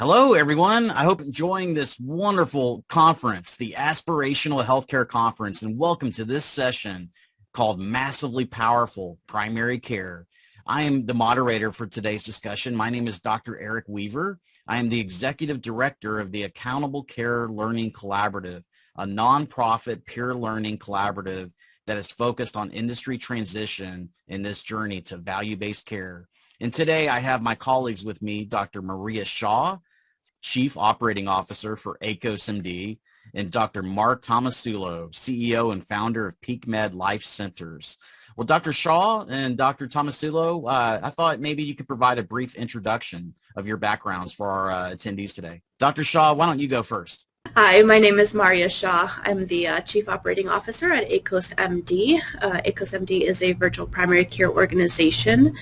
Hello, everyone. I hope you're enjoying this wonderful conference, the Aspirational Healthcare Conference, and welcome to this session called Massively Powerful Primary Care. I am the moderator for today's discussion. My name is Dr. Eric Weaver. I am the Executive Director of the Accountable Care Learning Collaborative, a nonprofit peer learning collaborative that is focused on industry transition in this journey to value-based care. And today I have my colleagues with me, Dr. Maria Shaw, Chief Operating Officer for ACOS-MD, and Dr. Mark Tomasulo, CEO and founder of PeakMed Life Centers. Well, Dr. Shaw and Dr. Tomasulo, I thought maybe you could provide a brief introduction of your backgrounds for our attendees today. Dr. Shaw, why don't you go first? Hi, my name is Maria Shaw. I'm the Chief Operating Officer at ACOS-MD. ACOS-MD is a virtual primary care organization,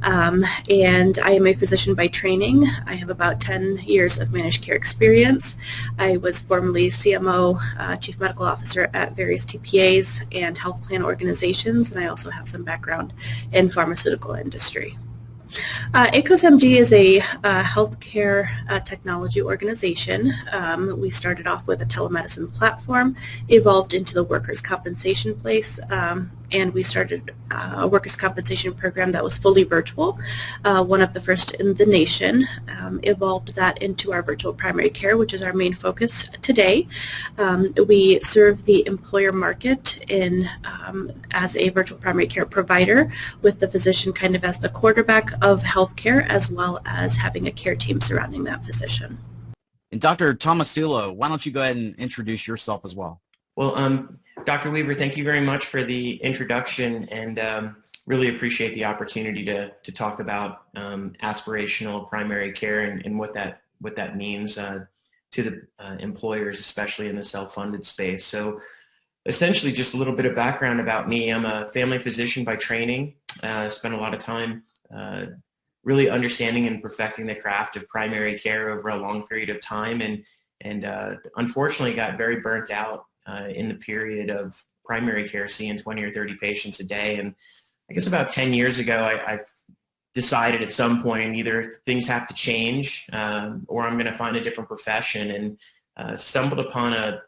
and I am a physician by training. I have about 10 years of managed care experience. I was formerly CMO, Chief Medical Officer at various TPAs and health plan organizations, and I also have some background in pharmaceutical industry. ACOS-MD is a healthcare technology organization. We started off with a telemedicine platform, evolved into the workers' compensation place, and we started a workers' compensation program that was fully virtual, one of the first in the nation. Evolved that into our virtual primary care, which is our main focus today. We serve the employer market as a virtual primary care provider, with the physician kind of as the quarterback of healthcare, as well as having a care team surrounding that physician. And Dr. Tomasulo, why don't you go ahead and introduce yourself as well? Well, Dr. Weaver, thank you very much for the introduction, and really appreciate the opportunity to talk about aspirational primary care and what that means to the employers, especially in the self-funded space. So essentially, just a little bit of background about me. I'm a family physician by training. Spent a lot of time really understanding and perfecting the craft of primary care over a long period of time, and unfortunately got very burnt out in the period of primary care, seeing 20 or 30 patients a day. And I guess about 10 years ago, I decided at some point either things have to change or I'm going to find a different profession, and stumbled upon a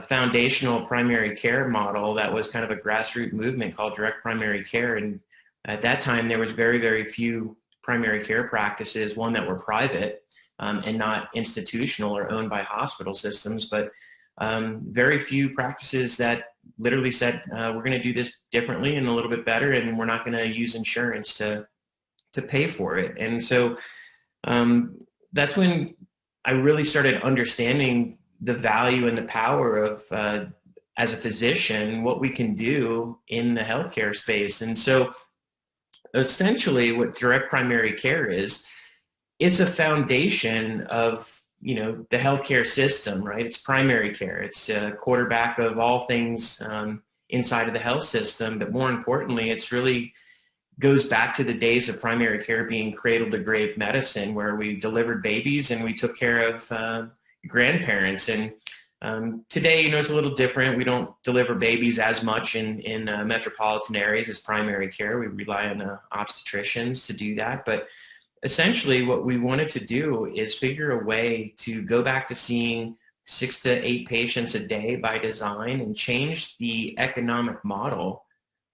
foundational primary care model that was kind of a grassroots movement called direct primary care. And at that time, there was very, very few primary care practices, one that were private and not institutional or owned by hospital systems, but very few practices that literally said, we're going to do this differently and a little bit better, and we're not going to use insurance to pay for it. And so that's when I really started understanding the value and the power of, as a physician, what we can do in the healthcare space. And so essentially what direct primary care is a foundation of the healthcare system, right? It's primary care. It's a quarterback of all things inside of the health system. But more importantly, it's really goes back to the days of primary care being cradle to grave medicine, where we delivered babies and we took care of grandparents. And today, it's a little different. We don't deliver babies as much in metropolitan areas as primary care. We rely on obstetricians to do that. But essentially, what we wanted to do is figure a way to go back to seeing 6 to 8 patients a day by design and change the economic model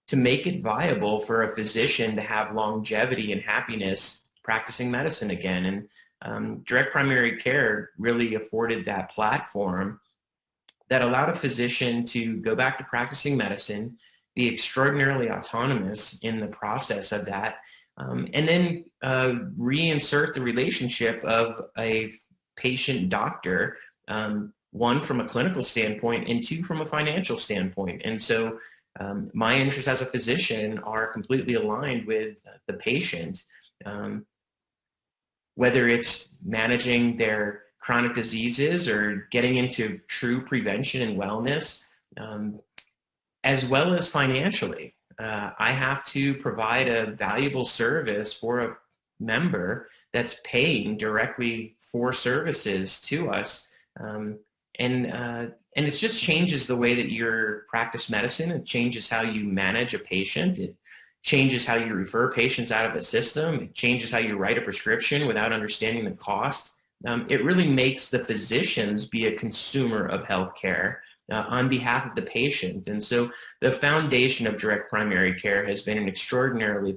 to make it viable for a physician to have longevity and happiness practicing medicine again. And direct primary care really afforded that platform that allowed a physician to go back to practicing medicine, be extraordinarily autonomous in the process of that, and then reinsert the relationship of a patient-doctor, one from a clinical standpoint and two from a financial standpoint. And so my interests as a physician are completely aligned with the patient, whether it's managing their chronic diseases or getting into true prevention and wellness, as well as financially. I have to provide a valuable service for a member that's paying directly for services to us. And it just changes the way that you practice medicine. It changes how you manage a patient. It changes how you refer patients out of the system. It changes how you write a prescription without understanding the cost it really makes the physicians be a consumer of healthcare on behalf of the patient. And so the foundation of direct primary care has been an extraordinary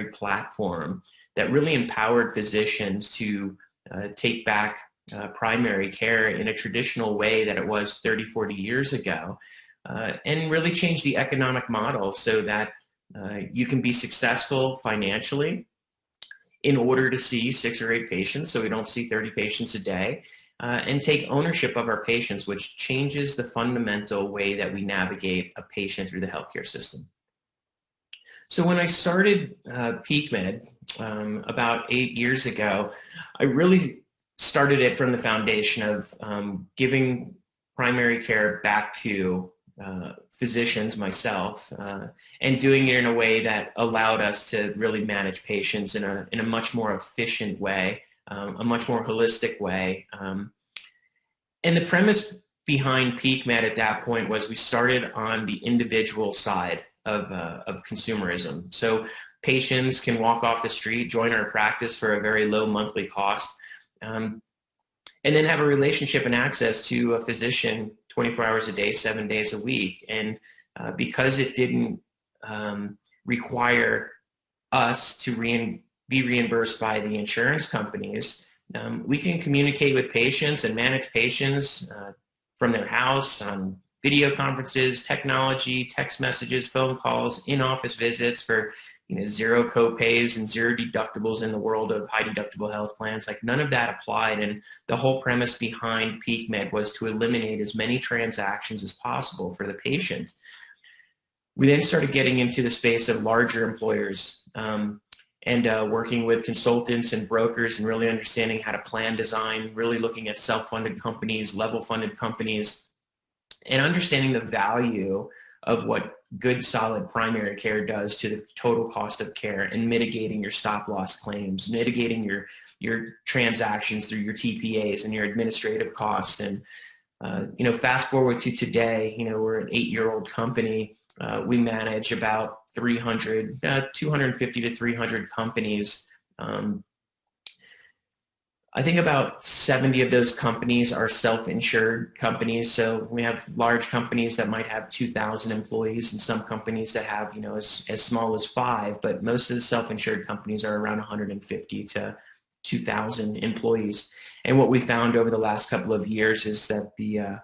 platform that really empowered physicians to take back primary care in a traditional way that it was 30, 40 years ago, and really change the economic model so that you can be successful financially in order to see 6 or 8 patients, so we don't see 30 patients a day, and take ownership of our patients, which changes the fundamental way that we navigate a patient through the healthcare system. So when I started PeakMed about 8 years ago, I really started it from the foundation of giving primary care back to physicians, myself, and doing it in a way that allowed us to really manage patients in a much more efficient way, a much more holistic way. And the premise behind PeakMed at that point was we started on the individual side of consumerism. So patients can walk off the street, join our practice for a very low monthly cost, and then have a relationship and access to a physician 24 hours a day, 7 days a week. And because it didn't require us to be reimbursed by the insurance companies, we can communicate with patients and manage patients from their house on video conferences, technology, text messages, phone calls, in-office visits for zero co-pays and zero deductibles in the world of high deductible health plans. Like, none of that applied, and the whole premise behind PeakMed was to eliminate as many transactions as possible for the patient. We then started getting into the space of larger employers and working with consultants and brokers and really understanding how to plan design, really looking at self-funded companies, level-funded companies, and understanding the value of what good, solid primary care does to the total cost of care, and mitigating your stop-loss claims, mitigating your transactions through your TPAs and your administrative costs. And fast forward to today, we're an 8-year-old company. We manage about 250 to 300 companies. I think about 70 of those companies are self-insured companies. So we have large companies that might have 2,000 employees, and some companies that have, as small as 5, but most of the self-insured companies are around 150 to 2,000 employees. And what we found over the last couple of years is that the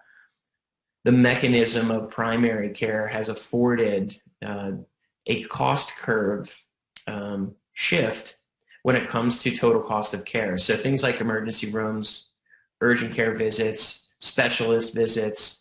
mechanism of primary care has afforded a cost curve shift when it comes to total cost of care. So things like emergency rooms, urgent care visits, specialist visits,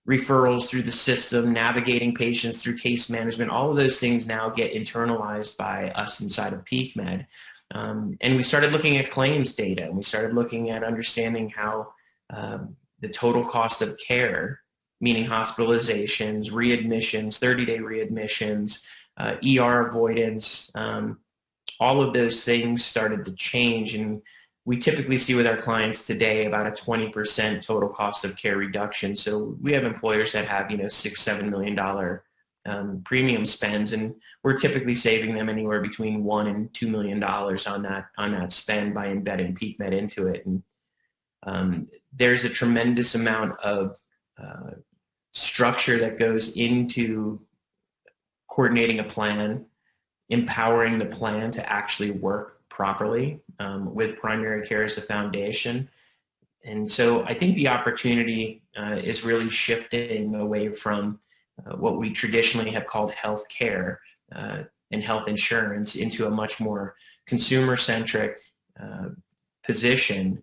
referrals through the system, navigating patients through case management, all of those things now get internalized by us inside of PeakMed. And we started looking at claims data, and we started looking at understanding how the total cost of care, meaning hospitalizations, readmissions, 30-day readmissions, ER avoidance, all of those things started to change. And we typically see with our clients today about a 20% total cost of care reduction. So we have employers that have, $6-7 million premium spends, and we're typically saving them anywhere between $1 and $2 million on that spend by embedding PeakMed into it. And there's a tremendous amount of structure that goes into coordinating a plan, empowering the plan to actually work properly with primary care as the foundation. And so I think the opportunity is really shifting away from what we traditionally have called health care and health insurance into a much more consumer-centric position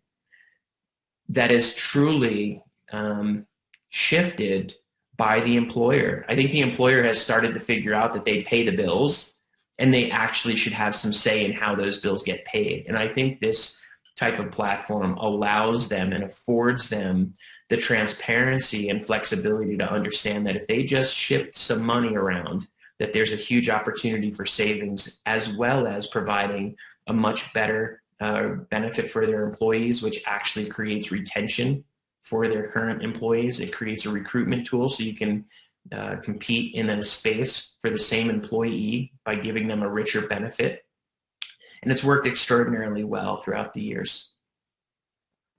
that is truly shifted by the employer. I think the employer has started to figure out that they pay the bills, and they actually should have some say in how those bills get paid. And I think this type of platform allows them and affords them the transparency and flexibility to understand that if they just shift some money around, that there's a huge opportunity for savings, as well as providing a much better benefit for their employees, which actually creates retention for their current employees. It creates a recruitment tool so you can compete in a space for the same employee by giving them a richer benefit. and it's worked extraordinarily well throughout the years.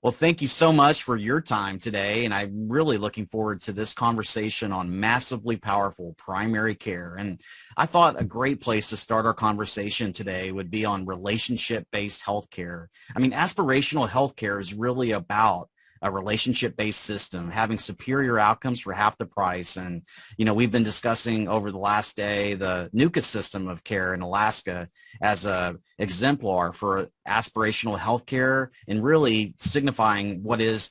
Well, thank you so much for your time today, and I'm really looking forward to this conversation on massively powerful primary care. And I thought a great place to start our conversation today would be on relationship-based healthcare. I mean, aspirational healthcare is really about a relationship-based system, having superior outcomes for half the price. And, we've been discussing over the last day the NUCA system of care in Alaska as a exemplar for aspirational healthcare and really signifying what is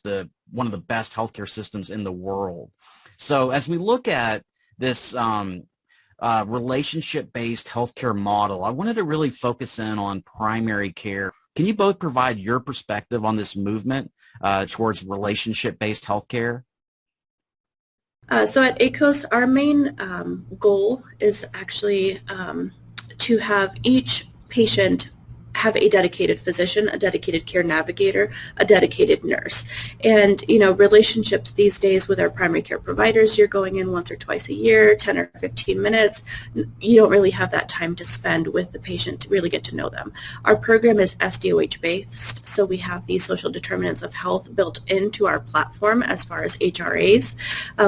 one of the best healthcare systems in the world. So as we look at this relationship-based healthcare model, I wanted to really focus in on primary care. Can you both provide your perspective on this movement towards relationship-based healthcare? So at ACOS, our main goal is actually to have each patient have a dedicated physician, a dedicated care navigator, a dedicated nurse. And, relationships these days with our primary care providers, you're going in once or twice a year, 10 or 15 minutes. You don't really have that time to spend with the patient to really get to know them. Our program is SDOH based, so we have these social determinants of health built into our platform as far as HRAs.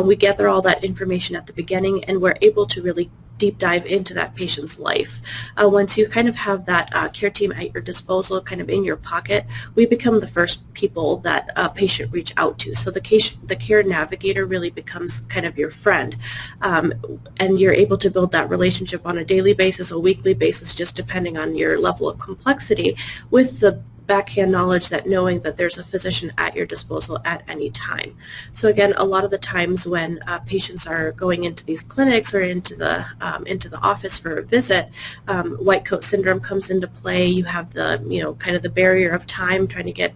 We gather all that information at the beginning, and we're able to really deep dive into that patient's life. Once you kind of have that care team at your disposal, kind of in your pocket, we become the first people that a patient reach out to. So the care navigator really becomes kind of your friend, and you're able to build that relationship on a daily basis, a weekly basis, just depending on your level of complexity, with the backhand knowledge that knowing that there's a physician at your disposal at any time. So again, a lot of the times when patients are going into these clinics or into the office for a visit, white coat syndrome comes into play. You have the kind of the barrier of time trying to get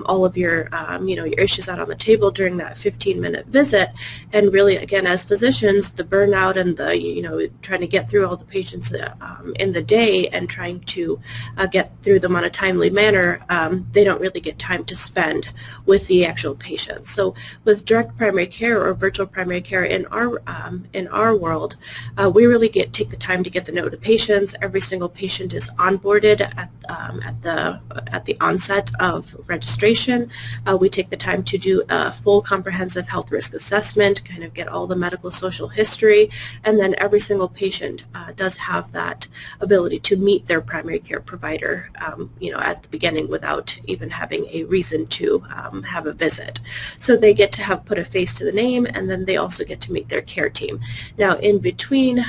all of your your issues out on the table during that 15-minute visit. And really, again, as physicians, the burnout and the trying to get through all the patients in the day and trying to get through them on a timely manner, they don't really get time to spend with the actual patient. So with direct primary care or virtual primary care in our world, we really take the time to get to know the patients. Every single patient is onboarded at the onset of registration. We take the time to do a full comprehensive health risk assessment, kind of get all the medical social history, and then every single patient does have that ability to meet their primary care provider at the beginning without even having a reason to have a visit. So they get to put a face to the name, and then they also get to meet their care team. Now in between,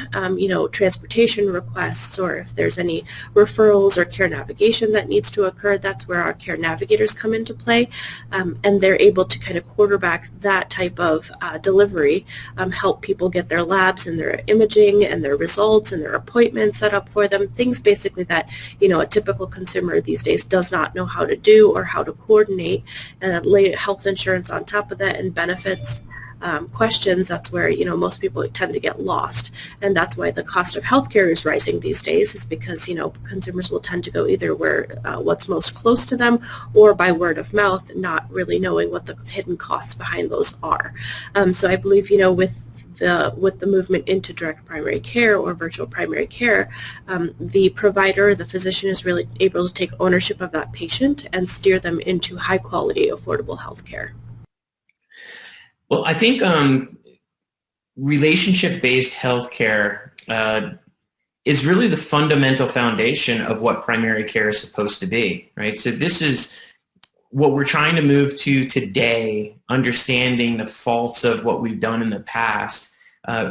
transportation requests, or if there's any referrals or care navigation that needs to occur, that's where our care navigators come into play, and they're able to kind of quarterback that type of delivery, help people get their labs and their imaging and their results and their appointments set up for them, things basically that a typical consumer these days does not know how to do or how to coordinate, and lay health insurance on top of that and benefits questions. That's where most people tend to get lost, and that's why the cost of healthcare is rising these days, is because consumers will tend to go either where what's most close to them or by word of mouth, not really knowing what the hidden costs behind those are. So I believe with the movement into direct primary care or virtual primary care, the provider, the physician, is really able to take ownership of that patient and steer them into high quality, affordable health care. Well, I think relationship-based healthcare is really the fundamental foundation of what primary care is supposed to be, right? So this is what we're trying to move to today, understanding the faults of what we've done in the past,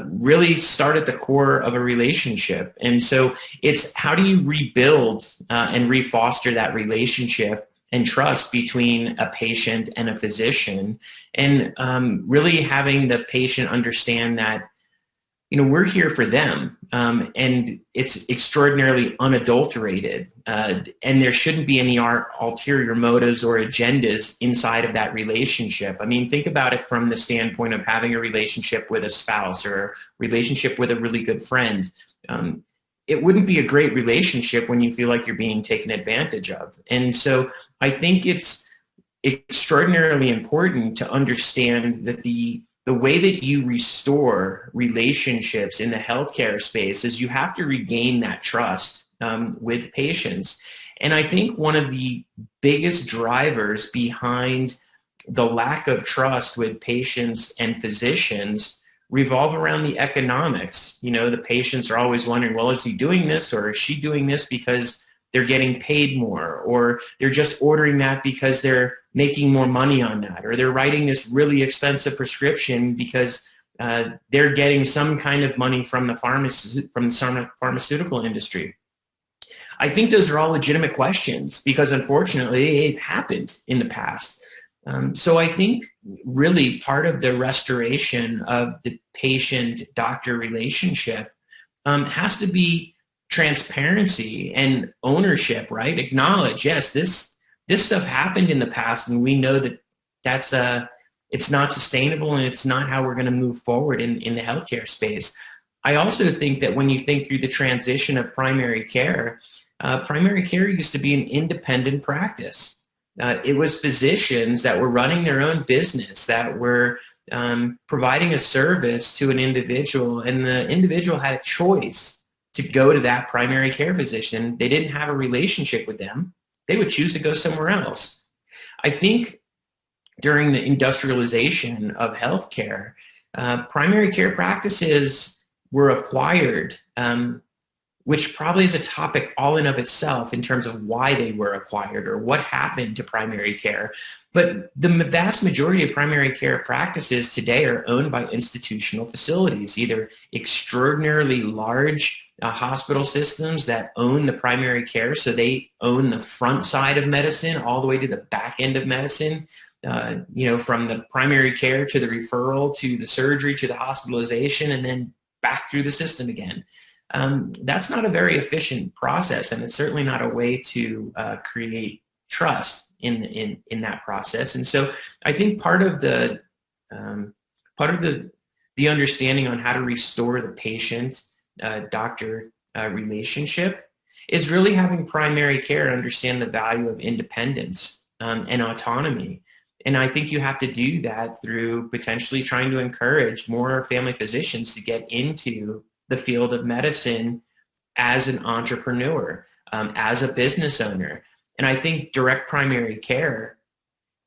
really start at the core of a relationship. And so it's how do you rebuild and re-foster that relationship and trust between a patient and a physician, and really having the patient understand that, we're here for them, and it's extraordinarily unadulterated, and there shouldn't be any ulterior motives or agendas inside of that relationship. I mean, think about it from the standpoint of having a relationship with a spouse or a relationship with a really good friend. It wouldn't be a great relationship when you feel like you're being taken advantage of. And so I think it's extraordinarily important to understand that the way that you restore relationships in the healthcare space is you have to regain that trust with patients. And I think one of the biggest drivers behind the lack of trust with patients and physicians revolve around the economics. The patients are always wondering, well, is he doing this or is she doing this because they're getting paid more, or they're just ordering that because they're making more money on that, or they're writing this really expensive prescription because they're getting some kind of money from the pharmaceutical industry. I think those are all legitimate questions because unfortunately they've happened in the past. So I think really part of the restoration of the patient-doctor relationship has to be transparency and ownership, right? Acknowledge, yes, this stuff happened in the past, and we know that it's not sustainable, and it's not how we're going to move forward in the healthcare space. I also think that when you think through the transition of primary care used to be an independent practice. It was physicians that were running their own business, that were providing a service to an individual, and the individual had a choice to go to that primary care physician. They didn't have a relationship with them. They would choose to go somewhere else. I think during the industrialization of healthcare, primary care practices were acquired, which probably is a topic all in of itself in terms of why they were acquired or what happened to primary care. But the vast majority of primary care practices today are owned by institutional facilities, either extraordinarily large hospital systems that own the primary care, so they own the front side of medicine all the way to the back end of medicine, from the primary care to the referral to the surgery to the hospitalization and then back through the system again. That's not a very efficient process, and it's certainly not a way to create trust in that process. And so I think part of the understanding on how to restore the patient doctor relationship is really having primary care understand the value of independence and autonomy. And I think you have to do that through potentially trying to encourage more family physicians to get into the field of medicine as an entrepreneur, as a business owner. And I think direct primary care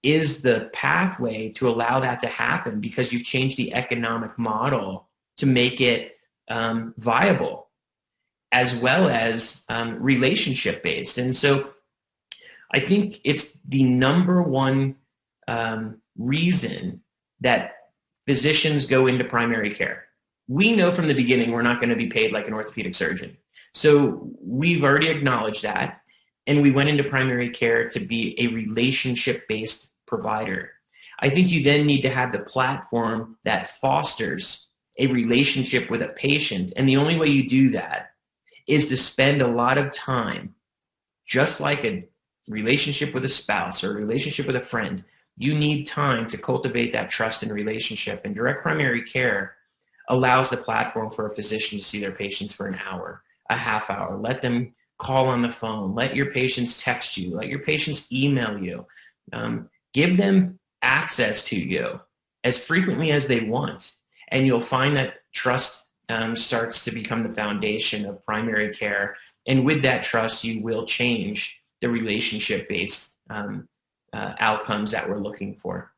is the pathway to allow that to happen because you've changed the economic model to make it viable as well as relationship-based. And so I think it's the number one reason that physicians go into primary care. We know from the beginning we're not going to be paid like an orthopedic surgeon. So we've already acknowledged that, and we went into primary care to be a relationship-based provider. I think you then need to have the platform that fosters a relationship with a patient, and the only way you do that is to spend a lot of time, just like a relationship with a spouse or a relationship with a friend. You need time to cultivate that trust and relationship, and direct primary care allows the platform for a physician to see their patients for an hour, a half hour. Let them call on the phone. Let your patients text you. Let your patients email you. Give them access to you as frequently as they want. And you'll find that trust starts to become the foundation of primary care. And with that trust, you will change the relationship-based outcomes that we're looking for.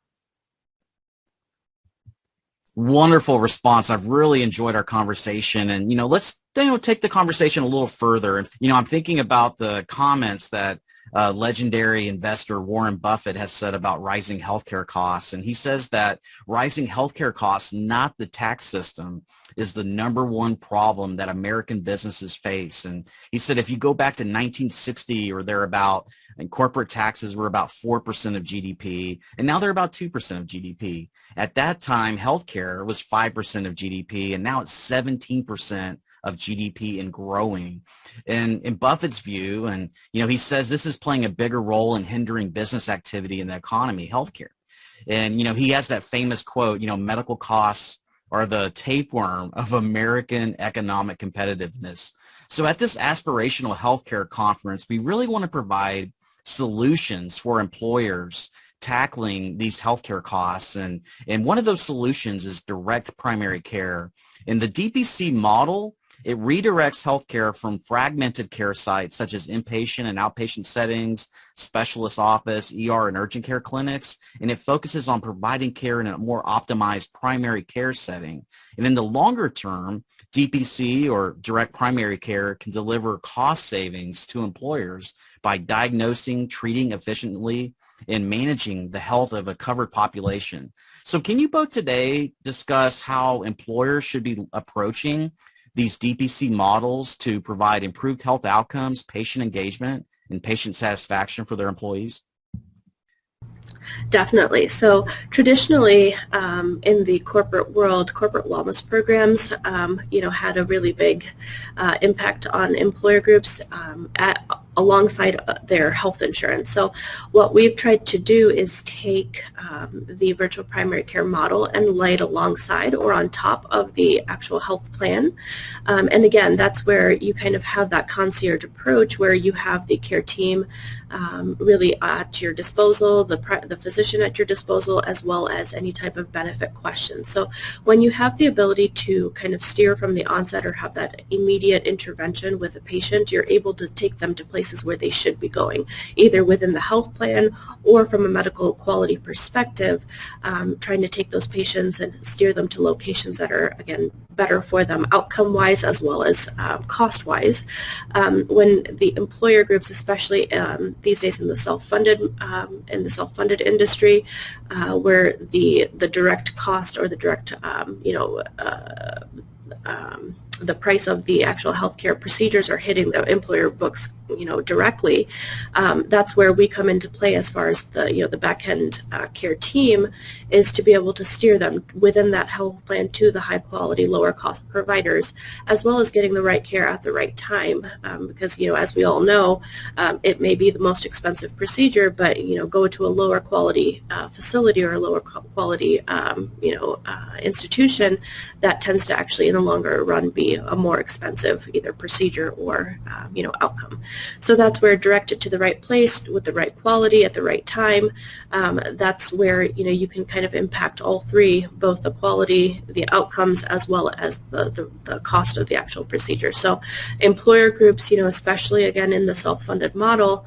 Wonderful response. I've really enjoyed our conversation, and let's take the conversation a little further. And I'm thinking about the comments that legendary investor Warren Buffett has said about rising healthcare costs, and he says that rising healthcare costs, not the tax system, is the number one problem that American businesses face. And he said if you go back to 1960 or thereabout, and corporate taxes were about 4% of GDP, and now they're about 2% of GDP. At that time, healthcare was 5% of GDP, and now it's 17% of GDP and growing. And in Buffett's view, and he says this is playing a bigger role in hindering business activity in the economy, healthcare. And he has that famous quote, medical costs are the tapeworm of American economic competitiveness. So at this aspirational healthcare conference, we really want to provide solutions for employers tackling these healthcare costs. And one of those solutions is direct primary care. And the DPC model It redirects healthcare from fragmented care sites such as inpatient and outpatient settings, specialist office, ER, and urgent care clinics, and it focuses on providing care in a more optimized primary care setting. And in the longer term, DPC, or direct primary care, can deliver cost savings to employers by diagnosing, treating efficiently, and managing the health of a covered population. So can you both today discuss how employers should be approaching these DPC models to provide improved health outcomes, patient engagement, and patient satisfaction for their employees? Definitely. So traditionally, in the corporate world, corporate wellness programs, had a really big impact on employer groups alongside their health insurance. So what we've tried to do is take the virtual primary care model and lay it alongside or on top of the actual health plan. And again, that's where you kind of have that concierge approach where you have the care team really at your disposal, the physician at your disposal, as well as any type of benefit questions. So when you have the ability to kind of steer from the onset or have that immediate intervention with a patient, you're able to take them to places where they should be going, either within the health plan or from a medical quality perspective, trying to take those patients and steer them to locations that are, again, better for them outcome-wise as well as cost-wise. When the employer groups, especially these days in the self-funded industry, where the direct cost or the direct the price of the actual healthcare procedures are hitting the employer books, directly. That's where we come into play as far as the back end care team is to be able to steer them within that health plan to the high quality, lower cost providers, as well as getting the right care at the right time. Because as we all know, it may be the most expensive procedure, but go to a lower quality facility or a lower quality institution, that tends to actually in the longer run be a more expensive either procedure or outcome. So that's where directed to the right place with the right quality at the right time. That's where you can kind of impact all three, both the quality, the outcomes, as well as the cost of the actual procedure. So employer groups, especially again in the self-funded model,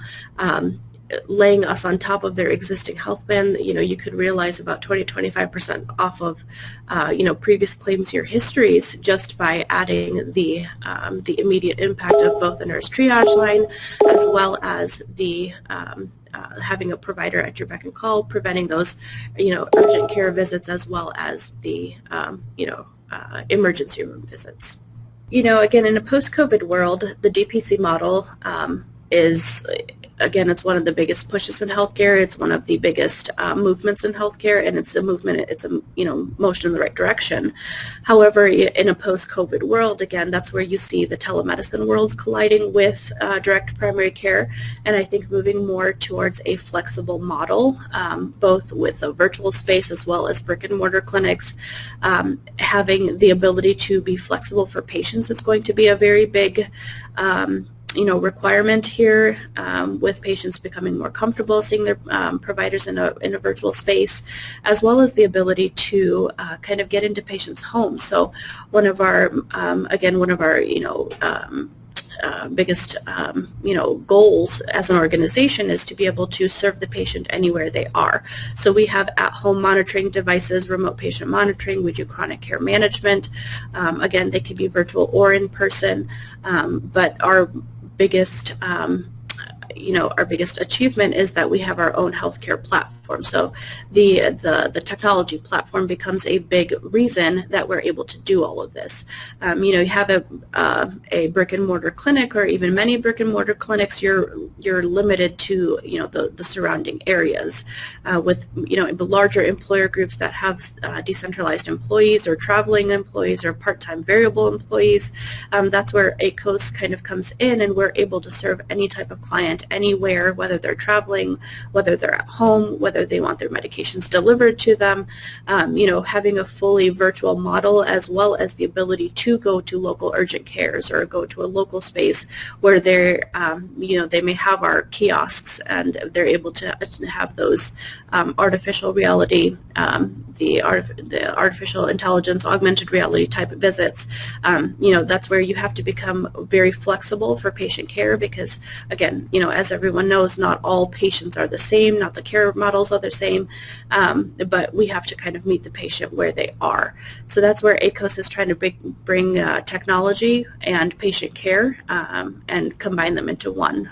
laying us on top of their existing health plan, you could realize about 20-25% off of, previous claims year histories just by adding the immediate impact of both the nurse triage line as well as the having a provider at your beck and call, preventing those, urgent care visits as well as the, emergency room visits. Again, in a post-COVID world, the DPC model is, again, it's one of the biggest pushes in healthcare. It's one of the biggest movements in healthcare, and it's a movement. It's a motion in the right direction. However, in a post-COVID world, again, that's where you see the telemedicine worlds colliding with direct primary care, and I think moving more towards a flexible model, both with a virtual space as well as brick and mortar clinics. Having the ability to be flexible for patients is going to be a very big requirement here, with patients becoming more comfortable seeing their providers in a virtual space, as well as the ability to kind of get into patients' homes. So one of our biggest goals as an organization is to be able to serve the patient anywhere they are. So we have at-home monitoring devices, remote patient monitoring. We do chronic care management. Again, they could be virtual or in person, but our biggest achievement is that we have our own healthcare platform. So the technology platform becomes a big reason that we're able to do all of this. You have a brick and mortar clinic, or even many brick and mortar clinics, you're limited to the surrounding areas. With the larger employer groups that have decentralized employees or traveling employees or part-time variable employees, that's where ACOS kind of comes in, and we're able to serve any type of client anywhere, whether they're traveling, whether they're at home, whether whether they want their medications delivered to them, having a fully virtual model, as well as the ability to go to local urgent cares or go to a local space where they're, they may have our kiosks and they're able to have those artificial reality, the artificial intelligence, augmented reality type of visits. That's where you have to become very flexible for patient care because, again, as everyone knows, not all patients are the same, not the care models are the same, but we have to kind of meet the patient where they are. So that's where ACOS is trying to bring technology and patient care and combine them into one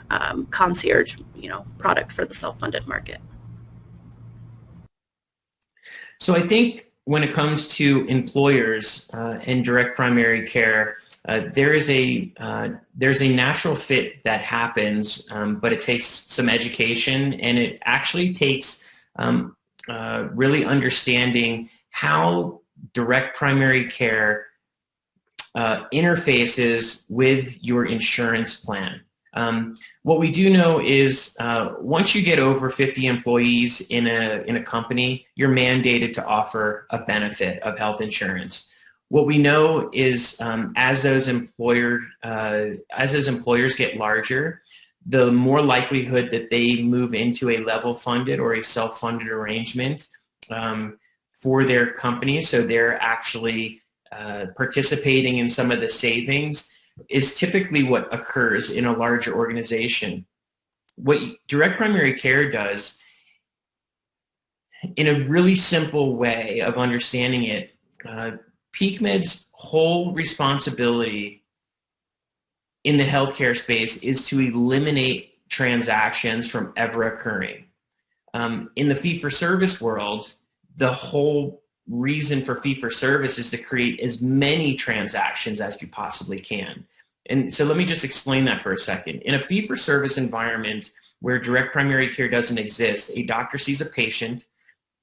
concierge, product for the self-funded market. So I think when it comes to employers and direct primary care, there's a natural fit that happens, but it takes some education, and it actually takes really understanding how direct primary care interfaces with your insurance plan. What we do know is once you get over 50 employees in a company, you're mandated to offer a benefit of health insurance. What we know is as those employers get larger, the more likelihood that they move into a level-funded or a self-funded arrangement for their company, so they're actually participating in some of the savings, is typically what occurs in a larger organization. What direct primary care does, in a really simple way of understanding it, PeakMed's whole responsibility in the healthcare space is to eliminate transactions from ever occurring. In the fee-for-service world, the whole reason for fee-for-service is to create as many transactions as you possibly can. And so let me just explain that for a second. In a fee-for-service environment where direct primary care doesn't exist, a doctor sees a patient,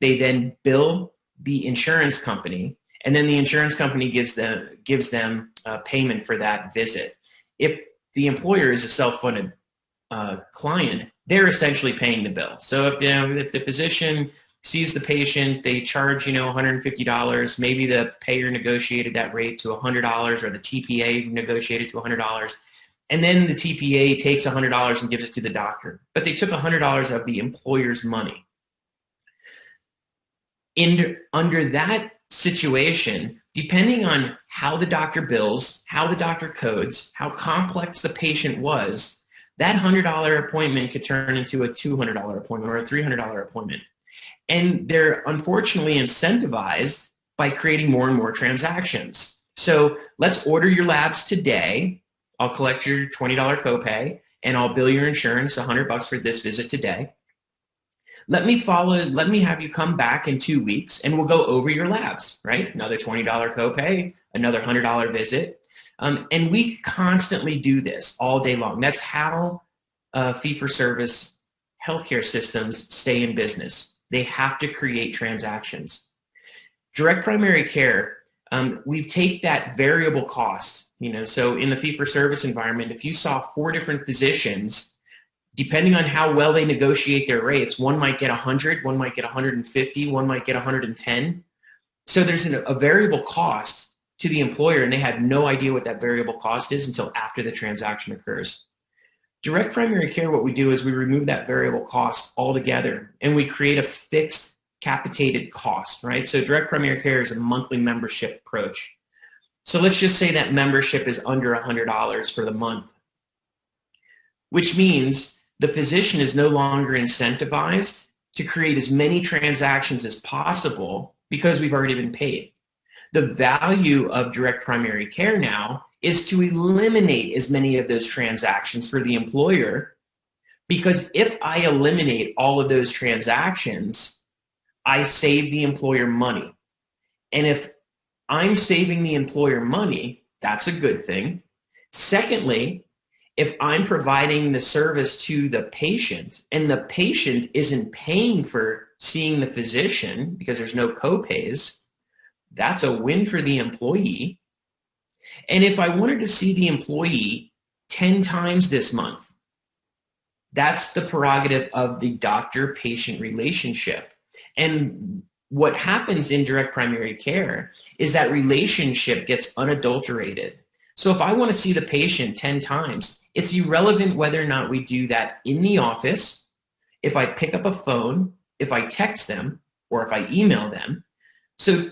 they then bill the insurance company, and then the insurance company gives them payment for that visit. If the employer is a self-funded client, they're essentially paying the bill. So if the physician sees the patient, they charge $150. Maybe the payer negotiated that rate to $100, or the TPA negotiated to $100, and then the TPA takes $100 and gives it to the doctor. But they took $100 of the employer's money. Under that situation, depending on how the doctor bills, how the doctor codes, how complex the patient was, that $100 appointment could turn into a $200 appointment or a $300 appointment. And they're unfortunately incentivized by creating more and more transactions. So let's order your labs today. I'll collect your $20 copay, and I'll bill your insurance $100 for this visit today. Let me have you come back in 2 weeks, and we'll go over your labs, right? Another $20 copay, another $100 visit. And we constantly do this all day long. That's how fee-for-service healthcare systems stay in business. They have to create transactions. Direct primary care, we take that variable cost, so in the fee-for-service environment, if you saw 4 different physicians, depending on how well they negotiate their rates, one might get 100, one might get 150, one might get 110. So there's a variable cost to the employer, and they have no idea what that variable cost is until after the transaction occurs. Direct primary care, what we do is we remove that variable cost altogether, and we create a fixed capitated cost, right? So direct primary care is a monthly membership approach. So let's just say that membership is under $100 for the month, which means the physician is no longer incentivized to create as many transactions as possible because we've already been paid. The value of direct primary care now is to eliminate as many of those transactions for the employer, because if I eliminate all of those transactions, I save the employer money. And if I'm saving the employer money, that's a good thing. Secondly, if I'm providing the service to the patient and the patient isn't paying for seeing the physician because there's no copays, that's a win for the employee. And if I wanted to see the employee 10 times this month, That's the prerogative of the doctor-patient relationship. And what happens in direct primary care is that relationship gets unadulterated. So if I want to see the patient 10 times, it's irrelevant whether or not we do that in the office, if I pick up a phone, if I text them, or if I email them. So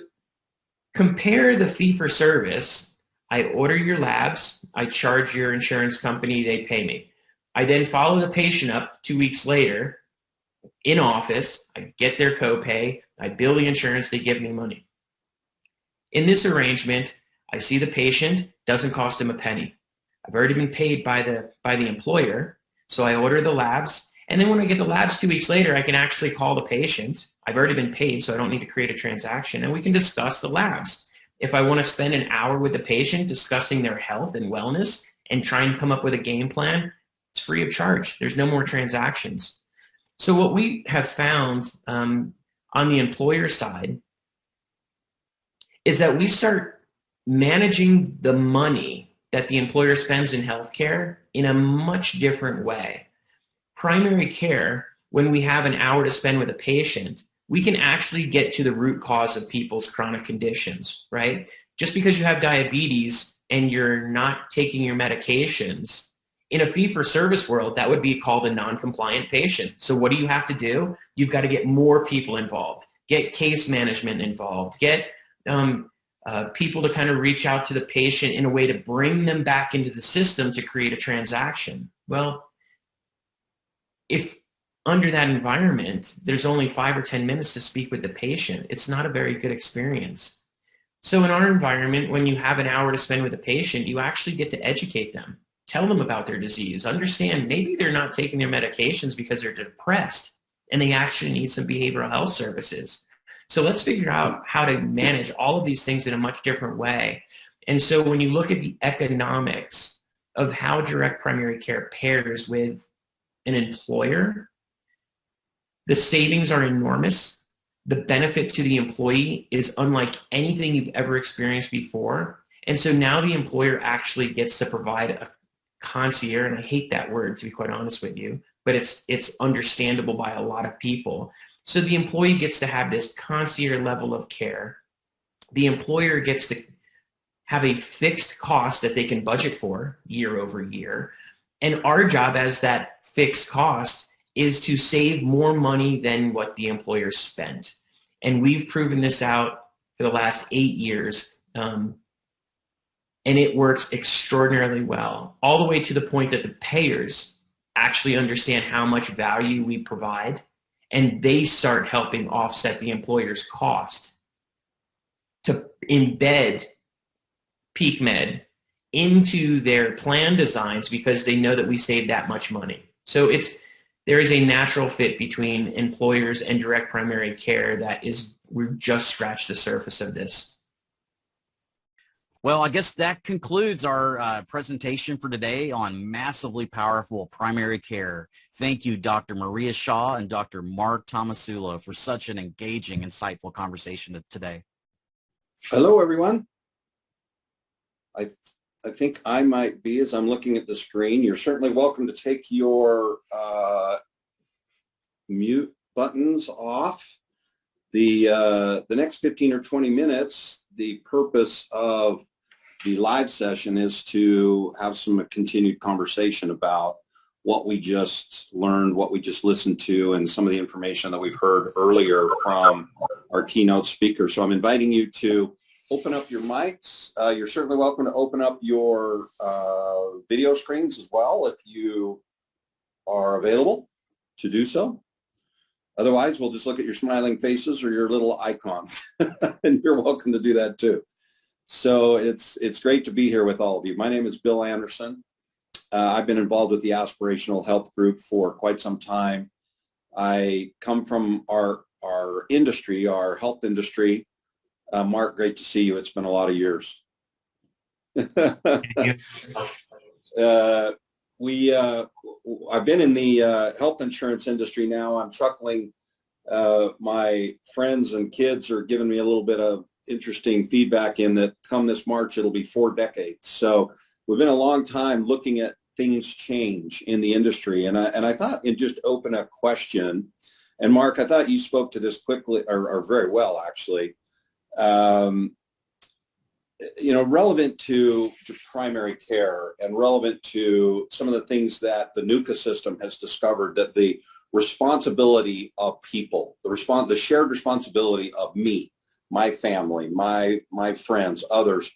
compare the fee for service. I order your labs, I charge your insurance company, they pay me. I then follow the patient up 2 weeks later in office, I get their copay, I bill the insurance, they give me money. In this arrangement, I see the patient, doesn't cost them a penny. I've already been paid by the employer, so I order the labs, and then when I get the labs 2 weeks later, I can actually call the patient. I've already been paid, so I don't need to create a transaction, and we can discuss the labs. If I want to spend an hour with the patient discussing their health and wellness and try and come up with a game plan, it's free of charge. There's no more transactions. So what we have found on the employer side is that we start managing the money that the employer spends in healthcare in a much different way. Primary care, when we have an hour to spend with a patient, we can actually get to the root cause of people's chronic conditions, right? Just because you have diabetes and you're not taking your medications, in a fee-for-service world, that would be called a non-compliant patient. So what do you have to do? You've got to get more people involved, get case management involved, get people to kind of reach out to the patient in a way to bring them back into the system to create a transaction. Well, if under that environment, there's only 5 or 10 minutes to speak with the patient, it's not a very good experience. So in our environment, when you have an hour to spend with a patient, you actually get to educate them. Tell them about their disease. Understand maybe they're not taking their medications because they're depressed and they actually need some behavioral health services. So let's figure out how to manage all of these things in a much different way. And so when you look at the economics of how direct primary care pairs with an employer, the savings are enormous. The benefit to the employee is unlike anything you've ever experienced before. And so now the employer actually gets to provide a concierge, and I hate that word to be quite honest with you, but it's understandable by a lot of people. So the employee gets to have this concierge level of care. The employer gets to have a fixed cost that they can budget for year over year. And our job as that fixed cost is to save more money than what the employer spent. And we've proven this out for the last 8 years. And it works extraordinarily well, all the way to the point that the payers actually understand how much value we provide, and they start helping offset the employer's cost to embed PeakMed into their plan designs because they know that we save that much money. So there is a natural fit between employers and direct primary care we've just scratched the surface of this. Well, I guess that concludes our presentation for today on massively powerful primary care. Thank you, Dr. Maria Shaw and Dr. Mark Tomasulo, for such an engaging, insightful conversation today. Hello, everyone. I think I might be, as I'm looking at the screen, you're certainly welcome to take your mute buttons off. The next 15 or 20 minutes, the purpose of the live session is to have some continued conversation about what we just learned, what we just listened to, and some of the information that we've heard earlier from our keynote speaker. So I'm inviting you to open up your mics. You're certainly welcome to open up your video screens as well if you are available to do so. Otherwise, we'll just look at your smiling faces or your little icons, and you're welcome to do that too. So it's great to be here with all of you. My name is Bill Anderson. I've been involved with the Aspirational Health Group for quite some time. I come from our industry, our health industry. Mark, great to see you. It's been a lot of years. I've been in the health insurance industry now. I'm chuckling. My friends and kids are giving me a little bit of interesting feedback in that come this March, it'll be 4 decades. So we've been a long time looking at things change in the industry. And I thought it'd just open a question. And Mark, I thought you spoke to this quickly or very well, actually. Relevant to primary care and relevant to some of the things that the NUCA system has discovered, that the responsibility of people, the shared responsibility of me, my family, my friends, others,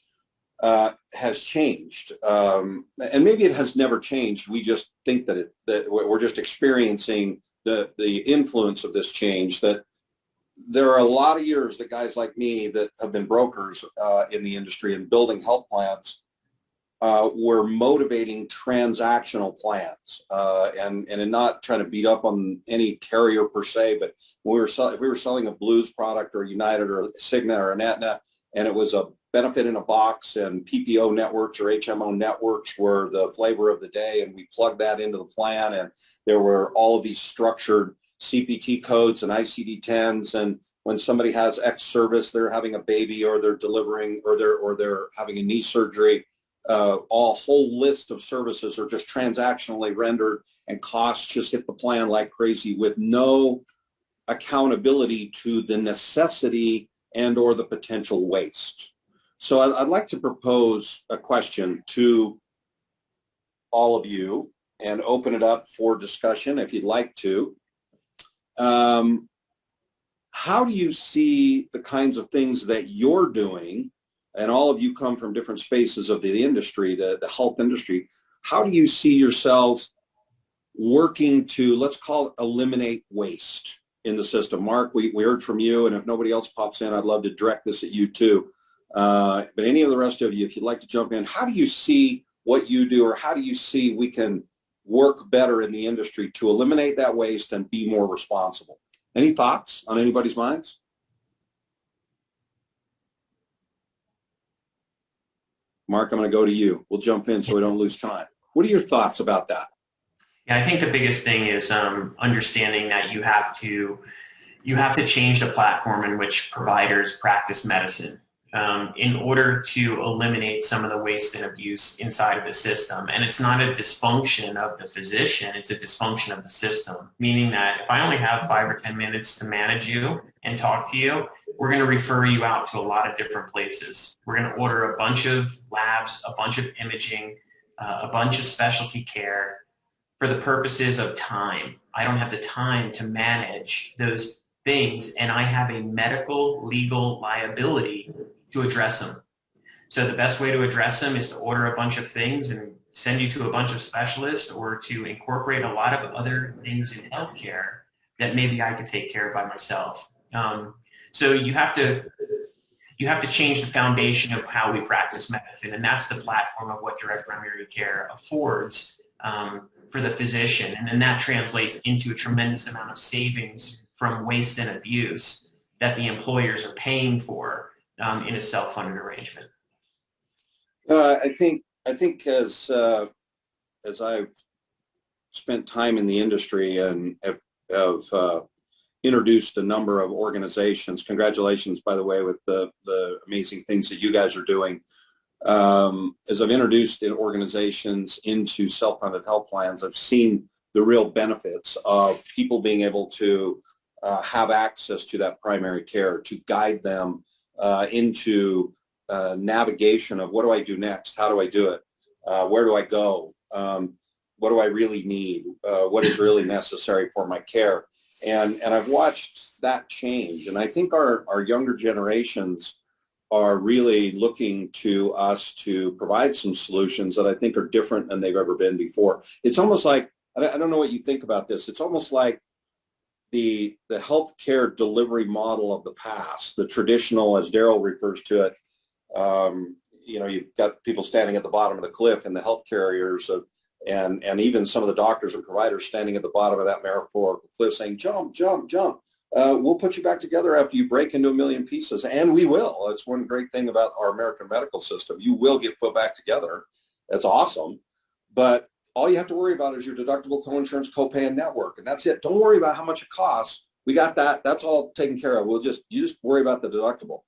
has changed. And maybe it has never changed. We just think that we're just experiencing the influence of this change, that there are a lot of years that guys like me that have been brokers in the industry and building health plans were motivating transactional plans, and not trying to beat up on any carrier per se, but when if we were selling a Blues product or United or Cigna or an Aetna, and it was a benefit in a box, and PPO networks or HMO networks were the flavor of the day, and we plugged that into the plan, and there were all of these structured CPT codes and ICD-10s, and when somebody has X service, they're having a baby or they're delivering or they're having a knee surgery, a whole list of services are just transactionally rendered, and costs just hit the plan like crazy with no accountability to the necessity and or the potential waste. So I'd like to propose a question to all of you and open it up for discussion if you'd like to. How do you see the kinds of things that you're doing, and all of you come from different spaces of the industry, the health industry, how do you see yourselves working to, let's call it, eliminate waste in the system? Mark, we heard from you, and if nobody else pops in, I'd love to direct this at you too. But any of the rest of you, if you'd like to jump in, how do you see what you do, or how do you see we can work better in the industry to eliminate that waste and be more responsible? Any thoughts on anybody's minds? Mark, I'm going to go to you. We'll jump in so we don't lose time. What are your thoughts about that? Yeah, I think the biggest thing is understanding that you have to change the platform in which providers practice medicine in order to eliminate some of the waste and abuse inside of the system. And it's not a dysfunction of the physician, it's a dysfunction of the system, meaning that if I only have 5 or 10 minutes to manage you and talk to you, we're going to refer you out to a lot of different places. We're going to order a bunch of labs, a bunch of imaging, a bunch of specialty care for the purposes of time. I don't have the time to manage those things, and I have a medical legal liability to address them. So the best way to address them is to order a bunch of things and send you to a bunch of specialists, or to incorporate a lot of other things in healthcare that maybe I could take care of by myself. So you have to change the foundation of how we practice medicine, and that's the platform of what direct primary care affords for the physician. And then that translates into a tremendous amount of savings from waste and abuse that the employers are paying for in a self-funded arrangement. I think as I've spent time in the industry and have introduced a number of organizations, congratulations, by the way, with the amazing things that you guys are doing. As I've introduced organizations into self-funded health plans, I've seen the real benefits of people being able to have access to that primary care, to guide them into navigation of what do I do next, how do I do it, where do I go, what do I really need, what is really necessary for my care. And I've watched that change, and I think our younger generations are really looking to us to provide some solutions that I think are different than they've ever been before. It's almost like, I don't know what you think about this, it's almost like the healthcare delivery model of the past, the traditional, as Daryl refers to it, you've got people standing at the bottom of the cliff, and the health carriers and even some of the doctors and providers standing at the bottom of that metaphorical cliff saying, jump, jump, jump. We'll put you back together after you break into a million pieces. And we will. That's one great thing about our American medical system. You will get put back together. That's awesome. But all you have to worry about is your deductible, coinsurance, copay, and network. And that's it. Don't worry about how much it costs. We got that. That's all taken care of. You just worry about the deductible.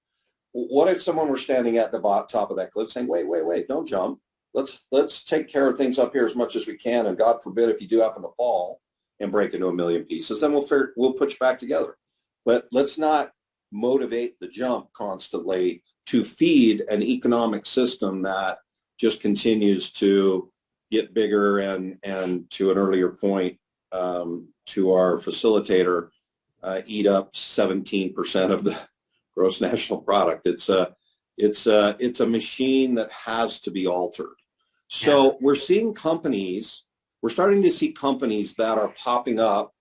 What if someone were standing at the top of that cliff saying, wait, don't jump. let's take care of things up here as much as we can, and God forbid if you do happen to fall and break into a million pieces, then we'll put you back together. But let's not motivate the jump constantly to feed an economic system that just continues to get bigger, and to an earlier point, to our facilitator, eat up 17% of the gross national product. It's a machine that has to be altered. So we're starting to see companies that are popping up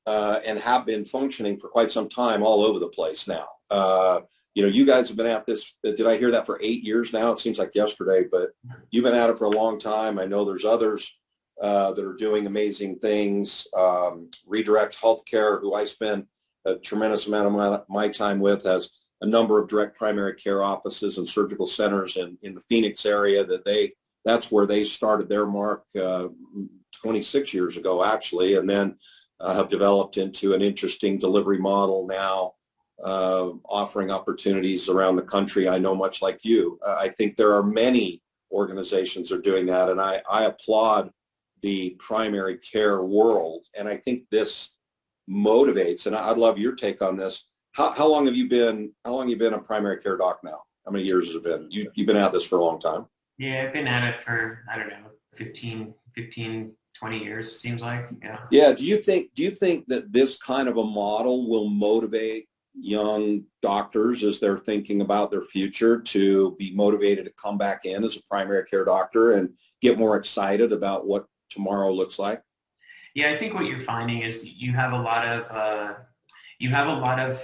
and have been functioning for quite some time all over the place now. You guys have been at this, did I hear that, for 8 years now? It seems like yesterday, but you've been at it for a long time. I know there's others that are doing amazing things. Redirect Healthcare, who I spend a tremendous amount of my time with, has a number of direct primary care offices and surgical centers in the Phoenix area that's where they started their mark 26 years ago, actually, and then have developed into an interesting delivery model now, offering opportunities around the country. I know, much like you, I think there are many organizations that are doing that, and I applaud the primary care world, and I think this motivates, and I'd love your take on this. How long have you been a primary care doc now? How many years has it been? You've been at this for a long time. Yeah, I've been at it for, I don't know, 15, 20 years, seems like. Yeah. Do you think that this kind of a model will motivate young doctors as they're thinking about their future to be motivated to come back in as a primary care doctor and get more excited about what tomorrow looks like? Yeah, I think what you're finding is you have a lot of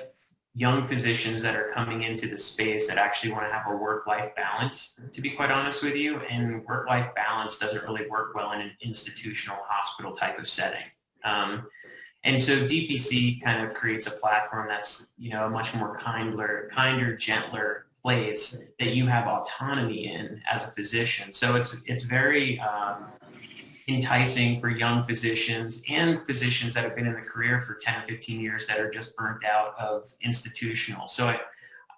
young physicians that are coming into the space that actually want to have a work-life balance, to be quite honest with you, and work-life balance doesn't really work well in an institutional hospital type of setting. And so DPC kind of creates a platform that's, a much more kinder, gentler place that you have autonomy in as a physician. So it's very enticing for young physicians and physicians that have been in the career for 10 or 15 years that are just burnt out of institutional. So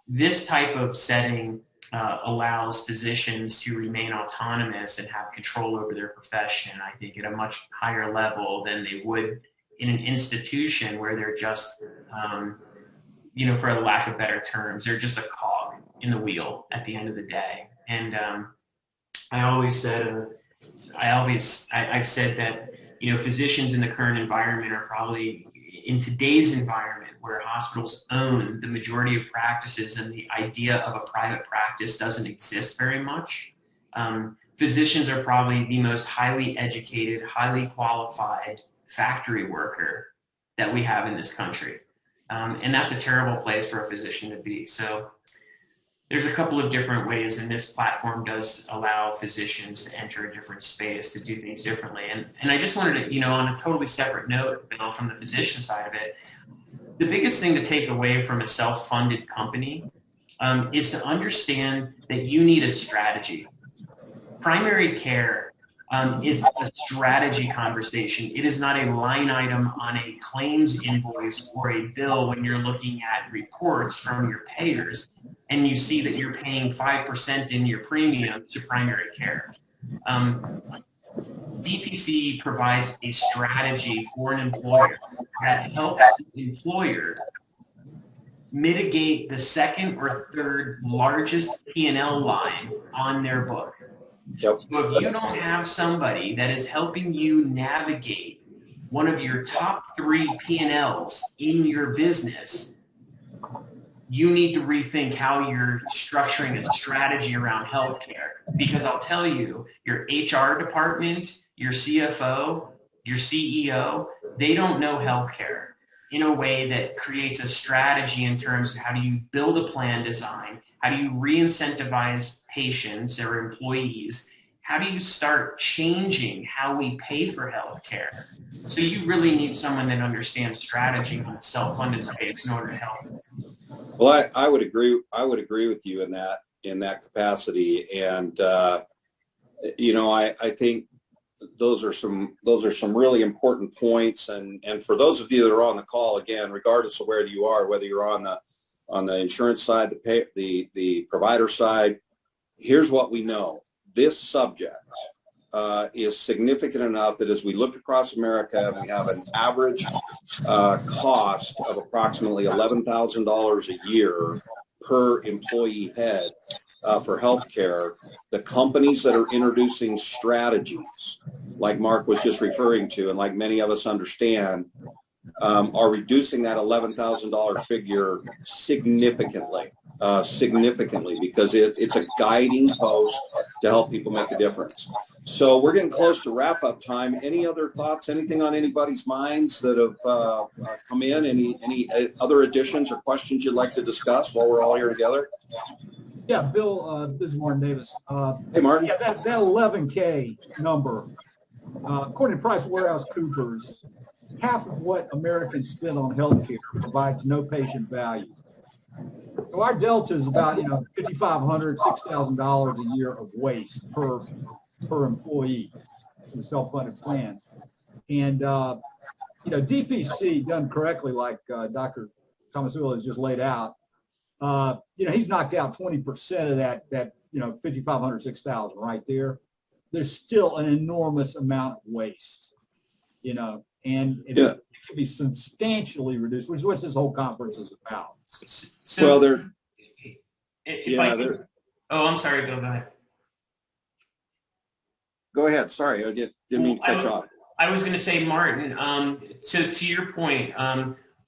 this type of setting allows physicians to remain autonomous and have control over their profession, I think, at a much higher level than they would in an institution where they're just, for the lack of better terms, they're just a cog in the wheel at the end of the day. And I've said that, physicians in the current environment are probably, in today's environment where hospitals own the majority of practices and the idea of a private practice doesn't exist very much, physicians are probably the most highly educated, highly qualified factory worker that we have in this country. And that's a terrible place for a physician to be. So there's a couple of different ways, and this platform does allow physicians to enter a different space, to do things differently. And I just wanted to, on a totally separate note, Bill, from the physician side of it, the biggest thing to take away from a self-funded company is to understand that you need a strategy. Primary care is a strategy conversation. It is not a line item on a claims invoice or a bill when you're looking at reports from your payers and you see that you're paying 5% in your premium to primary care. DPC provides a strategy for an employer that helps the employer mitigate the second or third largest P&L line on their book. Yep. So if you don't have somebody that is helping you navigate one of your top 3 P&Ls in your business, you need to rethink how you're structuring a strategy around healthcare. Because I'll tell you, your HR department, your CFO, your CEO, they don't know healthcare in a way that creates a strategy in terms of how do you build a plan design, how do you re-incentivize patients or employees, how do you start changing how we pay for healthcare. So you really need someone that understands strategy on a self-funded space in order to help. Well, I would agree. I would agree with you in that capacity, and I think those are some really important points. And for those of you that are on the call, again, regardless of where you are, whether you're on the insurance side, the provider side, here's what we know: this subject is significant enough that as we look across America, we have an average cost of approximately $11,000 a year per employee head for healthcare. The companies that are introducing strategies, like Mark was just referring to, and like many of us understand, are reducing that $11,000 figure significantly, because it's a guiding post to help people make a difference. So we're getting close to wrap-up time. Any other thoughts, anything on anybody's minds that have come in? Any other additions or questions you'd like to discuss while we're all here together? Yeah, Bill, this is Martin Davis. Hey, Martin. Yeah, that 11K number, according to PricewaterhouseCoopers, half of what Americans spend on healthcare provides no patient value. So our delta is about, $5,500, $6,000 a year of waste per employee in a self-funded plan. And, DPC done correctly, like Dr. Thomasula has just laid out, he's knocked out 20% of that $5,500, $6,000 right there. There's still an enormous amount of waste, and it can be substantially reduced, which is what this whole conference is about. So, Well, I'm sorry, Bill, go ahead. Go ahead. Sorry, I didn't mean to cut you off. I was going to say, Martin, so to your point,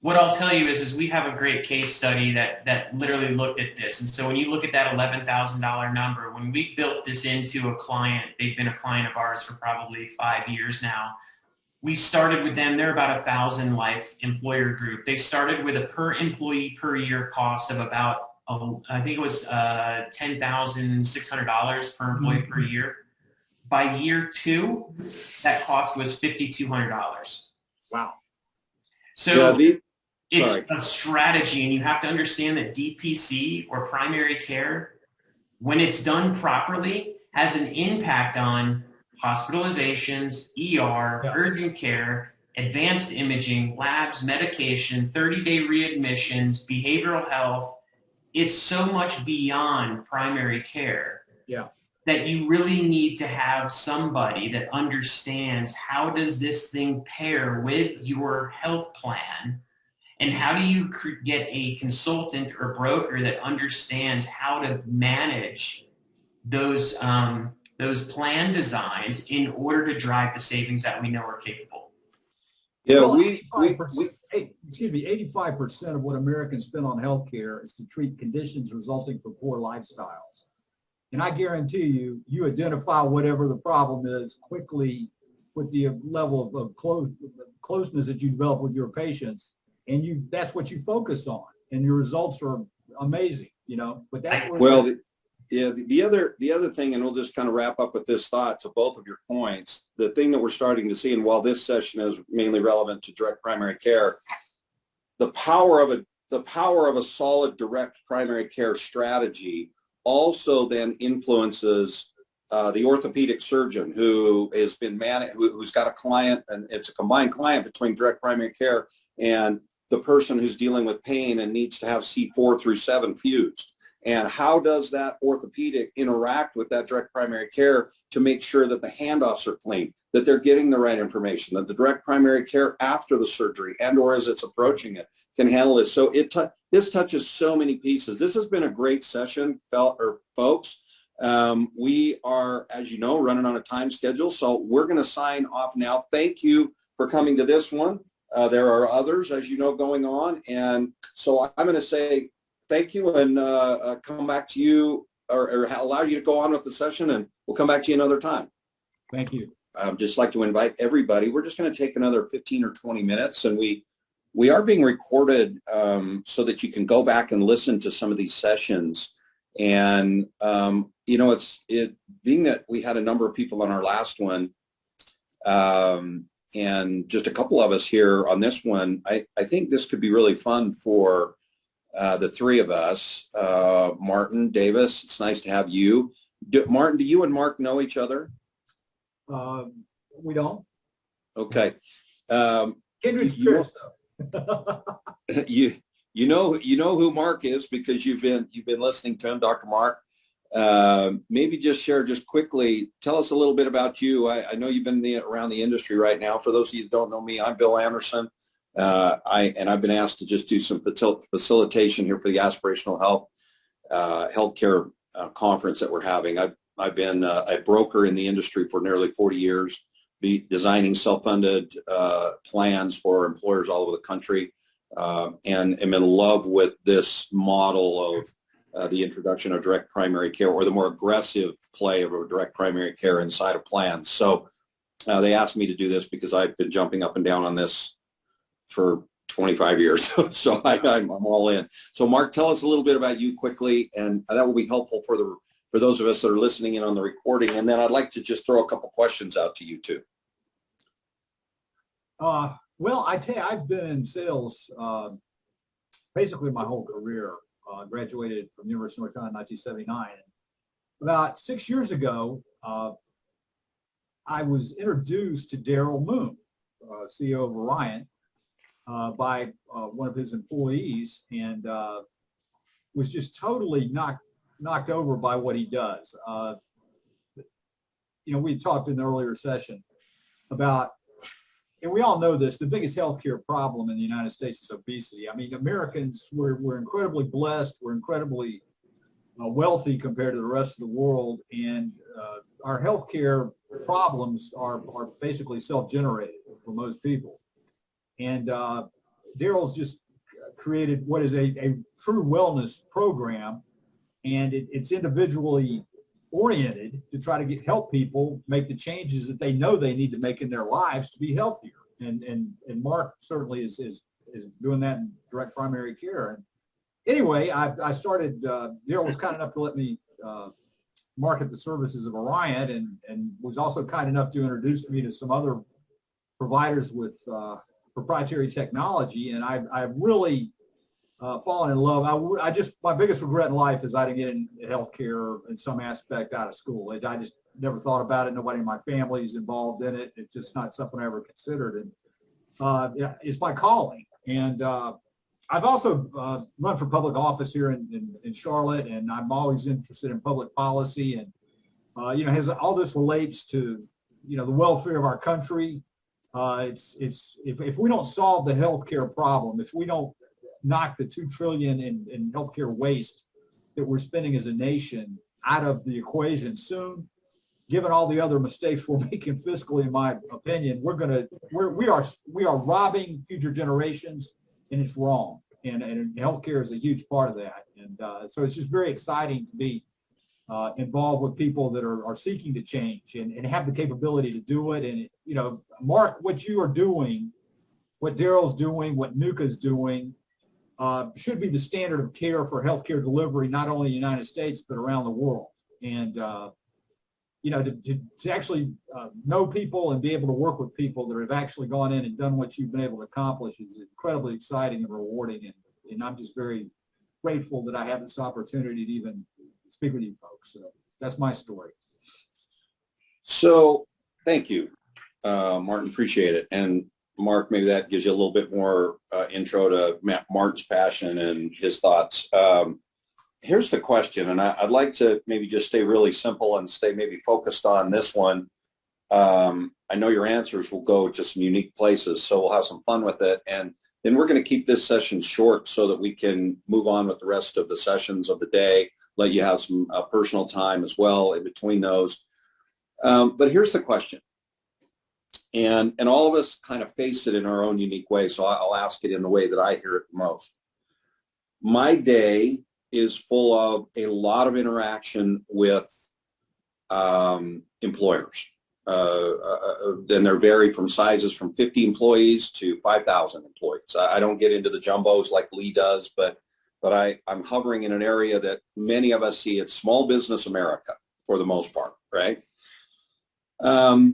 what I'll tell you is we have a great case study that literally looked at this. And so when you look at that $11,000 number, when we built this into a client, they've been a client of ours for probably 5 years now. We started with them. They're about 1,000 life employer group. They started with a per employee per year cost of about, I think it was $10,600 per employee per year. By year 2, that cost was $5,200. Wow. So it's a strategy, and you have to understand that DPC, or primary care, when it's done properly, has an impact on hospitalizations, ER, urgent care, advanced imaging, labs, medication, 30-day readmissions, behavioral health. It's so much beyond primary care that you really need to have somebody that understands how does this thing pair with your health plan, and how do you get a consultant or broker that understands how to manage those plan designs in order to drive the savings that we know are capable. Yeah, well, 85% of what Americans spend on healthcare is to treat conditions resulting from poor lifestyles. And I guarantee you identify whatever the problem is quickly with the level of closeness that you develop with your patients, and that's what you focus on, and your results are amazing, But that's where the other thing, and we'll just kind of wrap up with this thought to both of your points. The thing that we're starting to see, and while this session is mainly relevant to direct primary care, the power of a solid direct primary care strategy also then influences the orthopedic surgeon who has been who's got a client, and it's a combined client between direct primary care and the person who's dealing with pain and needs to have C4 through 7 fused. And how does that orthopedic interact with that direct primary care to make sure that the handoffs are clean, that they're getting the right information, that the direct primary care after the surgery and or as it's approaching it can handle it. So this touches so many pieces. This has been a great session, folks. We are, as you know, running on a time schedule, so we're going to sign off now. Thank you for coming to this one. There are others, as you know, going on. And so I'm going to say thank you and come back to you or allow you to go on with the session, and we'll come back to you another time. Thank you. I'd just like to invite everybody. We're just going to take another 15 or 20 minutes, and we are being recorded so that you can go back and listen to some of these sessions. And, it being that we had a number of people on our last one, and just a couple of us here on this one, I think this could be really fun for the three of us. Martin Davis, it's nice to have you. Martin, do you and Mark know each other? We don't. Okay. Kindred spirits, though. You know who Mark is because you've been listening to him, Dr. Mark. Maybe just share just quickly, tell us a little bit about you. I know you've been around the industry right now. For those of you that don't know me, I'm Bill Anderson. I've been asked to just do some facilitation here for the Aspirational Health Healthcare conference that we're having. I've been a broker in the industry for nearly 40 years, designing self-funded plans for employers all over the country, and am in love with this model of the introduction of direct primary care, or the more aggressive play of a direct primary care inside of plans. So they asked me to do this because I've been jumping up and down on this for 25 years. So I'm all in. So Mark, tell us a little bit about you quickly, and that will be helpful for those of us that are listening in on the recording. And then I'd like to just throw a couple questions out to you too. Well, I tell you, I've been in sales basically my whole career. Graduated from the University of North Carolina in 1979. About 6 years ago, I was introduced to Daryl Moon, CEO of Orion, by one of his employees, and was just totally knocked over by what he does. We talked in the earlier session about, and we all know this, the biggest healthcare problem in the United States is obesity. I mean, Americans, we're incredibly blessed. We're incredibly wealthy compared to the rest of the world. And our healthcare problems are basically self-generated for most people. And Daryl's just created what is a true wellness program. And it's individually oriented to try to help people make the changes that they know they need to make in their lives to be healthier. And Mark certainly is doing that in direct primary care. And anyway, I started, Daryl was kind enough to let me market the services of Orion, and was also kind enough to introduce me to some other providers with proprietary technology. And I've really fallen in love. My biggest regret in life is I didn't get into healthcare in some aspect out of school. I just never thought about it. Nobody in my family is involved in it. It's just not something I ever considered. And it's my calling. And I've also run for public office here in Charlotte, and I'm always interested in public policy. And all this relates to the welfare of our country. If we don't solve the healthcare problem, if we don't knock the $2 trillion in healthcare waste that we're spending as a nation out of the equation soon, given all the other mistakes we're making fiscally, in my opinion, we are robbing future generations, and it's wrong. And healthcare is a huge part of that. And so it's just very exciting to be involved with people that are seeking to change and have the capability to do it. And Mark, what you are doing, what Daryl's doing, what Nuka's doing, should be the standard of care for healthcare delivery, not only in the United States, but around the world. And, to actually know people and be able to work with people that have actually gone in and done what you've been able to accomplish is incredibly exciting and rewarding. And I'm just very grateful that I have this opportunity to even speak with you folks. So that's my story. So thank you, Martin. Appreciate it. And Mark, maybe that gives you a little bit more intro to Martin's passion and his thoughts. Here's the question, and I'd like to maybe just stay really simple and stay maybe focused on this one. I know your answers will go to some unique places, so we'll have some fun with it. And then we're going to keep this session short so that we can move on with the rest of the sessions of the day, let you have some personal time as well in between those. But here's the question. And all of us kind of face it in our own unique way, so I'll ask it in the way that I hear it the most. My day is full of a lot of interaction with employers. And they're varied from sizes from 50 employees to 5,000 employees. I don't get into the jumbos like Lee does, but I'm hovering in an area that many of us see. It's small business America for the most part, right? I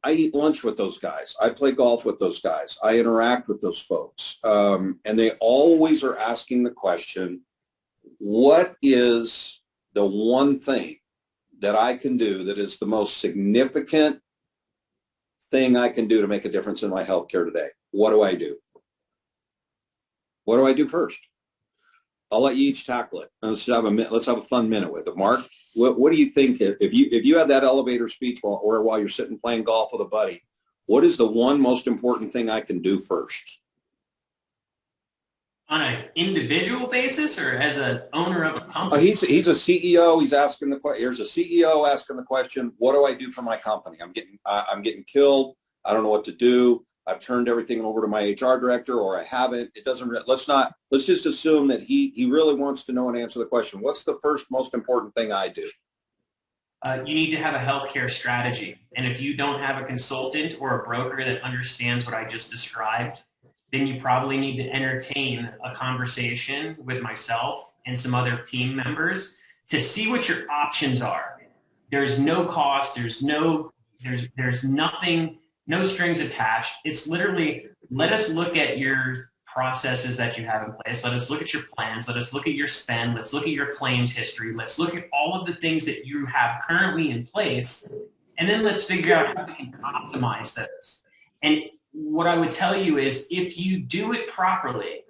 eat lunch with those guys. I play golf with those guys. I interact with those folks. And they always are asking the question, what is the one thing that I can do that is the most significant thing I can do to make a difference in my healthcare today? What do I do? What do I do first? I'll let you each tackle it. Let's have a fun minute with it. Mark, what do you think if you had that elevator speech while you're sitting playing golf with a buddy? What is the one most important thing I can do first? On an individual basis or as an owner of a company? He's a CEO. He's asking the question. Here's a CEO asking the question, what do I do for my company? I'm getting killed. I don't know what to do. I've turned everything over to my HR director, or I haven't. It doesn't. Let's just assume that he really wants to know and answer the question. What's the first most important thing I do? You need to have a healthcare strategy. And if you don't have a consultant or a broker that understands what I just described, then you probably need to entertain a conversation with myself and some other team members to see what your options are. There's no cost. There's nothing, no strings attached. It's literally, let us look at your processes that you have in place. Let us look at your plans. Let us look at your spend. Let's look at your claims history. Let's look at all of the things that you have currently in place. And then let's figure out how we can optimize those. And what I would tell you is if you do it properly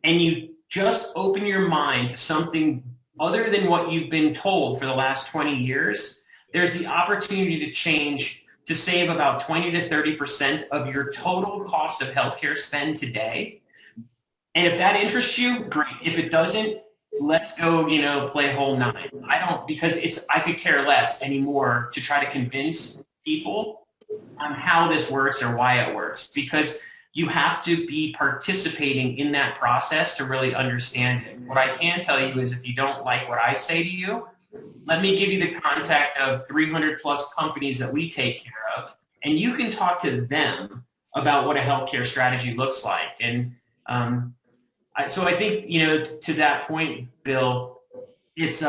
and you just open your mind to something other than what you've been told for the last 20 years, there's the opportunity to change, to save about 20 to 30% of your total cost of healthcare spend today. And if that interests you, great. If it doesn't, let's go, play hole 9. Because I could care less anymore to try to convince people on how this works or why it works, because you have to be participating in that process to really understand it. What I can tell you is if you don't like what I say to you, let me give you the contact of 300 plus companies that we take care of, and you can talk to them about what a healthcare strategy looks like. And so I think, to that point, Bill, it's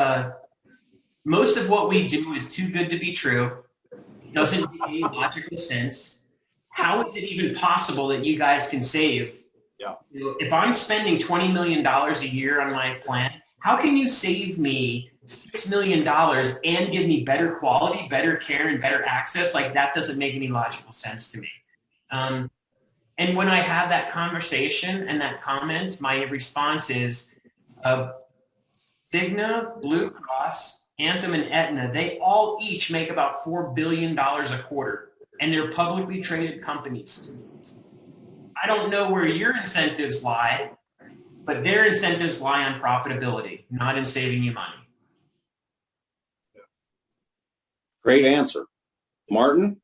most of what we do is too good to be true. It doesn't make any logical sense. How is it even possible that you guys can save? Yeah. If I'm spending $20 million a year on my plan, how can you save me $6 million and give me better quality, better care, and better access? Like, that doesn't make any logical sense to me. And when I have that conversation and that comment, my response is Cigna, Blue Cross, Anthem, and Aetna, they all each make about $4 billion a quarter, and they're publicly traded companies. I don't know where your incentives lie, but their incentives lie on profitability, not in saving you money. Great answer. Martin?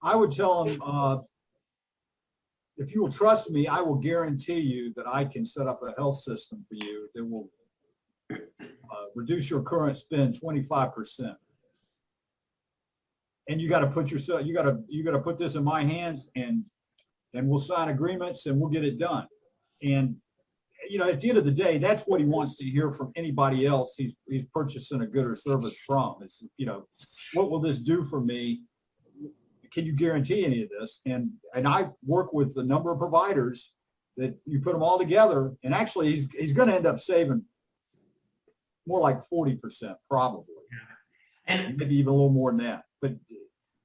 I would tell them, if you will trust me, I will guarantee you that I can set up a health system for you that will reduce your current spend 25%. And you got to put yourself, you got to put this in my hands, and we'll sign agreements and we'll get it done. And at the end of the day, that's what he wants to hear from anybody else he's purchasing a good or service from. It's, what will this do for me? Can you guarantee any of this? And I work with a number of providers that you put them all together, and actually he's going to end up saving more like 40% probably, and maybe even a little more than that. But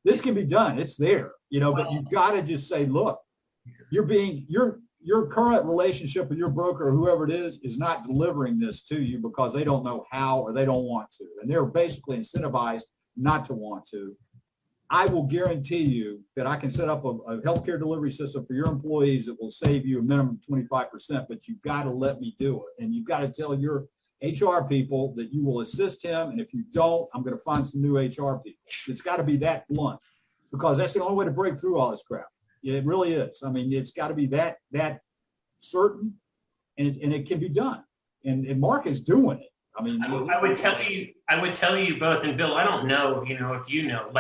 this can be done. It's there, but you've got to just say, look, your current relationship with your broker or whoever it is not delivering this to you because they don't know how or they don't want to. And they're basically incentivized not to want to. I will guarantee you that I can set up a healthcare delivery system for your employees that will save you a minimum of 25%, but you've got to let me do it. And you've got to tell your HR people that you will assist him. And if you don't, I'm going to find some new HR people. It's got to be that blunt, because that's the only way to break through all this crap. It really is. I mean, it's got to be that certain, and it can be done. And Mark is doing it. I mean, I would tell you both, and Bill, I don't know, if you know,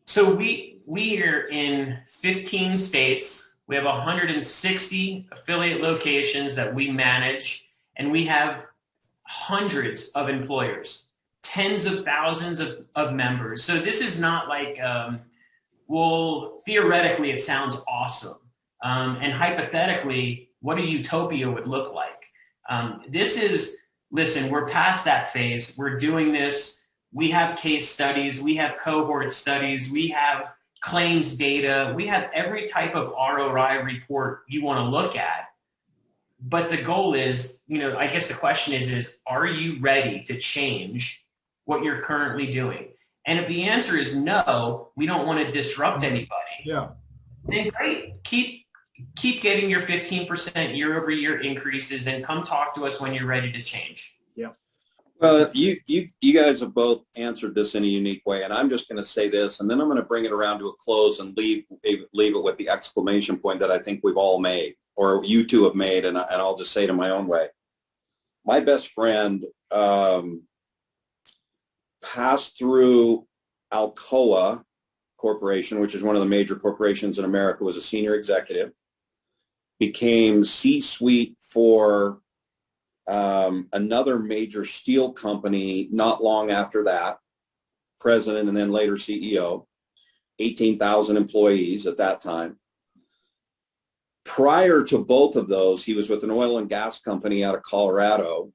so we are in 15 states. We have 160 affiliate locations that we manage, and we have hundreds of employers, tens of thousands of members. So this is not like, theoretically it sounds awesome. And hypothetically, what a utopia would look like. Listen, we're past that phase. We're doing this. We have case studies. We have cohort studies. We have claims data. We have every type of ROI report you want to look at. But the goal is, I guess the question is are you ready to change what you're currently doing? And if the answer is no, we don't want to disrupt anybody. Yeah. Then great. Keep getting your 15% year over year increases and come talk to us when you're ready to change. Yeah. Well, you guys have both answered this in a unique way, and I'm just going to say this, and then I'm going to bring it around to a close and leave it with the exclamation point that I think we've all made, or you two have made, and I'll just say it in my own way. My best friend passed through Alcoa Corporation, which is one of the major corporations in America, was a senior executive, became C-suite for another major steel company not long after that, president and then later CEO, 18,000 employees at that time. Prior to both of those, he was with an oil and gas company out of Colorado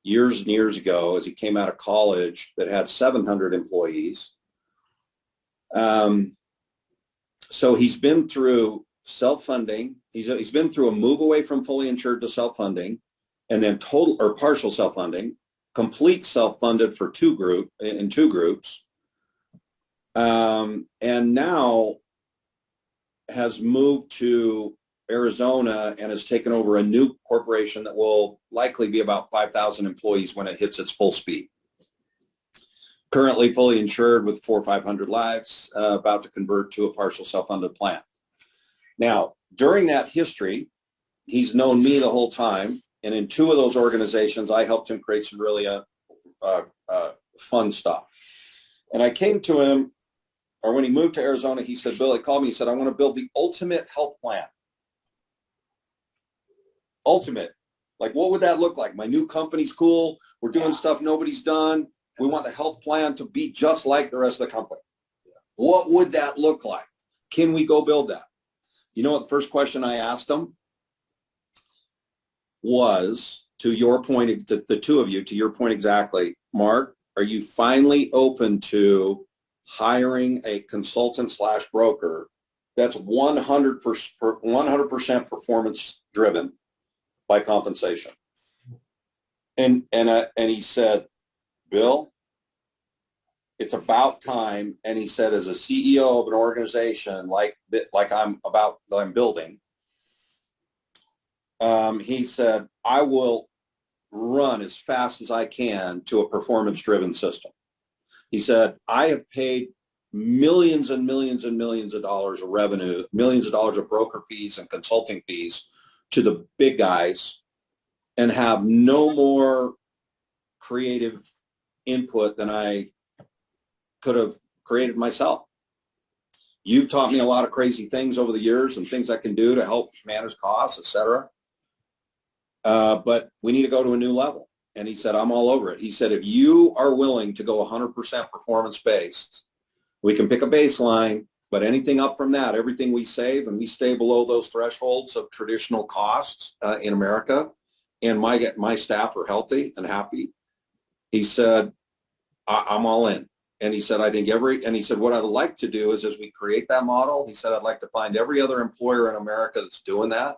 years and years ago as he came out of college that had 700 employees. So he's been through self-funding. He's been through a move away from fully insured to self-funding, and then total or partial self-funding, complete self-funded for two groups, and now has moved to Arizona and has taken over a new corporation that will likely be about 5,000 employees when it hits its full speed. Currently fully insured with 400 or 500 lives, about to convert to a partial self-funded plan. Now, during that history, he's known me the whole time, and in two of those organizations, I helped him create some really fun stuff. And I came to him, or when he moved to Arizona, he said, Bill, he called me, he said, I want to build the ultimate health plan. Ultimate. Like, what would that look like? My new company's cool. We're doing stuff nobody's done. We want the health plan to be just like the rest of the company. What would that look like? Can we go build that? You know what the first question I asked him was, to your point, the two of you, to your point exactly, Mark, are you finally open to hiring a consultant / broker that's 100% performance driven by compensation? And he said, Bill, it's about time. And he said, as a CEO of an organization like I'm building, he said, I will run as fast as I can to a performance-driven system. He said, I have paid millions and millions and millions of dollars of revenue, millions of dollars of broker fees and consulting fees to the big guys and have no more creative input than I could have created myself. You've taught me a lot of crazy things over the years and things I can do to help manage costs, et cetera. But we need to go to a new level. And he said, I'm all over it. He said, if you are willing to go 100% performance-based, we can pick a baseline, but anything up from that, everything we save, and we stay below those thresholds of traditional costs in America, and my staff are healthy and happy, he said, I'm all in. And he said, he said, what I'd like to do is as we create that model, he said, I'd like to find every other employer in America that's doing that.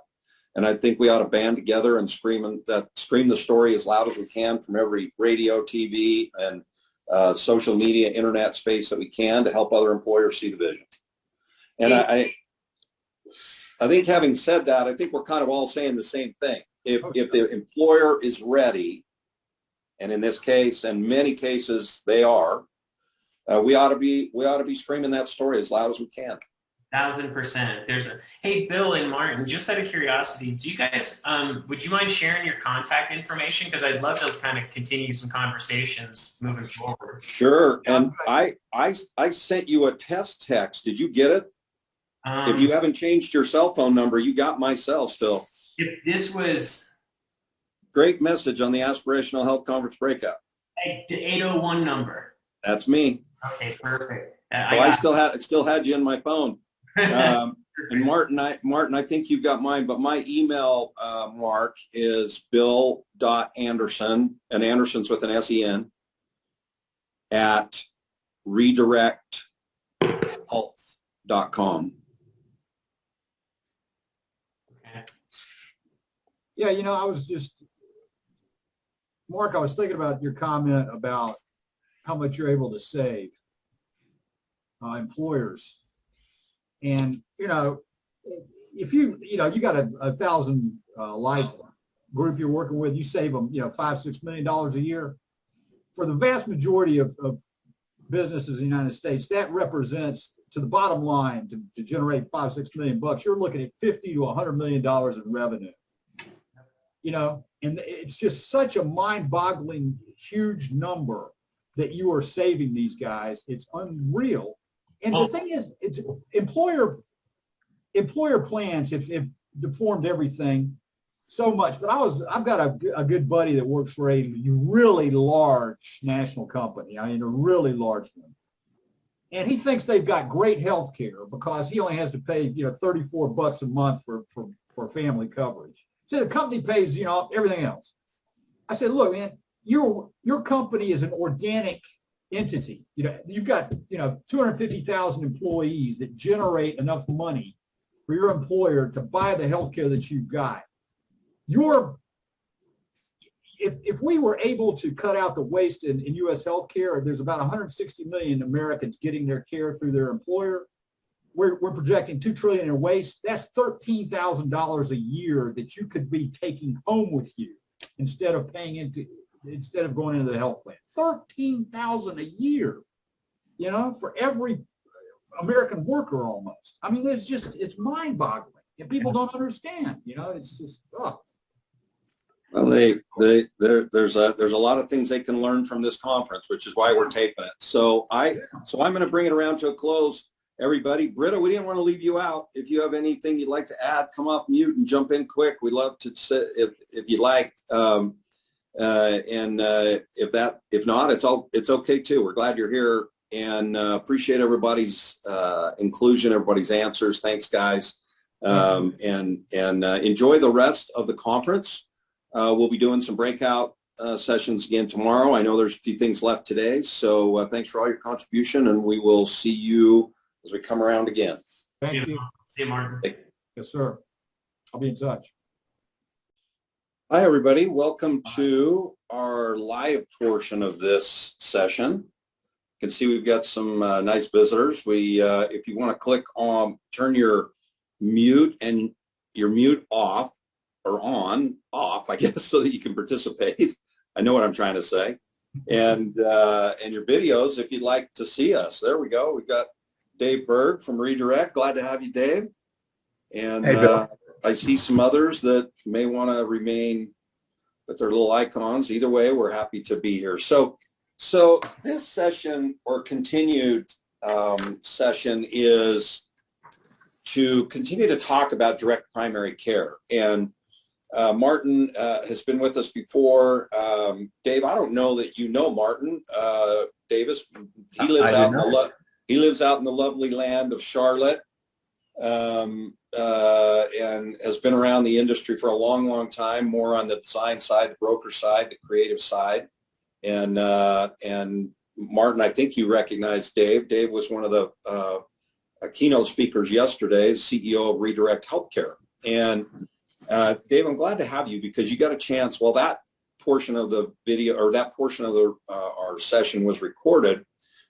And I think we ought to band together and scream the story as loud as we can from every radio, TV, and social media, internet space that we can to help other employers see the vision. And I think having said that, I think we're kind of all saying the same thing. If the employer is ready, and in this case, and many cases they are, we ought to be screaming that story as loud as we can. 1,000%. Hey, Bill and Martin, just out of curiosity, do you guys, would you mind sharing your contact information? Because I'd love to kind of continue some conversations moving forward. Sure. And I sent you a test text. Did you get it? If you haven't changed your cell phone number, you got my cell still. If this was... Great message on the Aspirational Health Conference breakout. The 801 number. That's me. Okay, perfect. I still had you in my phone. And Martin, I think you've got mine, but my email, Mark, is bill.anderson, and Anderson's with an S-E-N, at redirecthealth.com. Okay. Yeah, I was just, Mark, I was thinking about your comment about how much you're able to save employers. And, if you got a 1,000 life group you're working with, you save them, $5-6 million a year. For the vast majority of businesses in the United States, that represents, to the bottom line, to generate $5-6 million bucks, you're looking at $50 to $100 million in revenue. And it's just such a mind-boggling, huge number that you are saving these guys. It's unreal. And the thing is, it's employer plans have deformed everything so much. But I've got a good buddy that works for a really large national company. I mean, a really large one. And he thinks they've got great health care because he only has to pay, $34 a month for family coverage. So the company pays, everything else. I said, look, man, your company is an organic entity. You've got, 250,000 employees that generate enough money for your employer to buy the health care that you've got. If we were able to cut out the waste in U.S. healthcare, there's about 160 million Americans getting their care through their employer. We're projecting $2 trillion in waste. That's $13,000 a year that you could be taking home with you instead of going into the health plan. $13,000 a year, for every American worker almost. I mean, it's mind-boggling, and people don't understand. It's just. Well, there's a lot of things they can learn from this conference, which is why we're taping it. So I'm going to bring it around to a close. Everybody, Britta, we didn't want to leave you out. If you have anything you'd like to add, come off mute and jump in quick. We'd love to sit if you'd like. If not, it's okay too. We're glad you're here and appreciate everybody's inclusion, everybody's answers. Thanks, guys. And enjoy the rest of the conference. We'll be doing some breakout sessions again tomorrow. I know there's a few things left today, so thanks for all your contribution, and we will see you as we come around again. Thank you. See you, Martin. Yes, sir. I'll be in touch. Hi, everybody. Welcome to our live portion of this session. You can see we've got some nice visitors. If you want to click on, turn your mute off, or off, I guess, so that you can participate. I know what I'm trying to say. And your videos, if you'd like to see us. There we go. We've got Dave Berg from Redirect. Glad to have you, Dave. And hey, Bill. I see some others that may want to remain with their little icons. Either way, we're happy to be here. So this session or continued session is to continue to talk about direct primary care. And Martin has been with us before. Dave, I don't know that you know Martin Davis. He lives out in the lovely land of Charlotte, and has been around the industry for a long, long time. More on the design side, the broker side, the creative side. And Martin, I think you recognize Dave. Dave was one of the keynote speakers yesterday, CEO of Redirect Healthcare. And Dave, I'm glad to have you because you got a chance. Well, that portion of the video or that portion of our session was recorded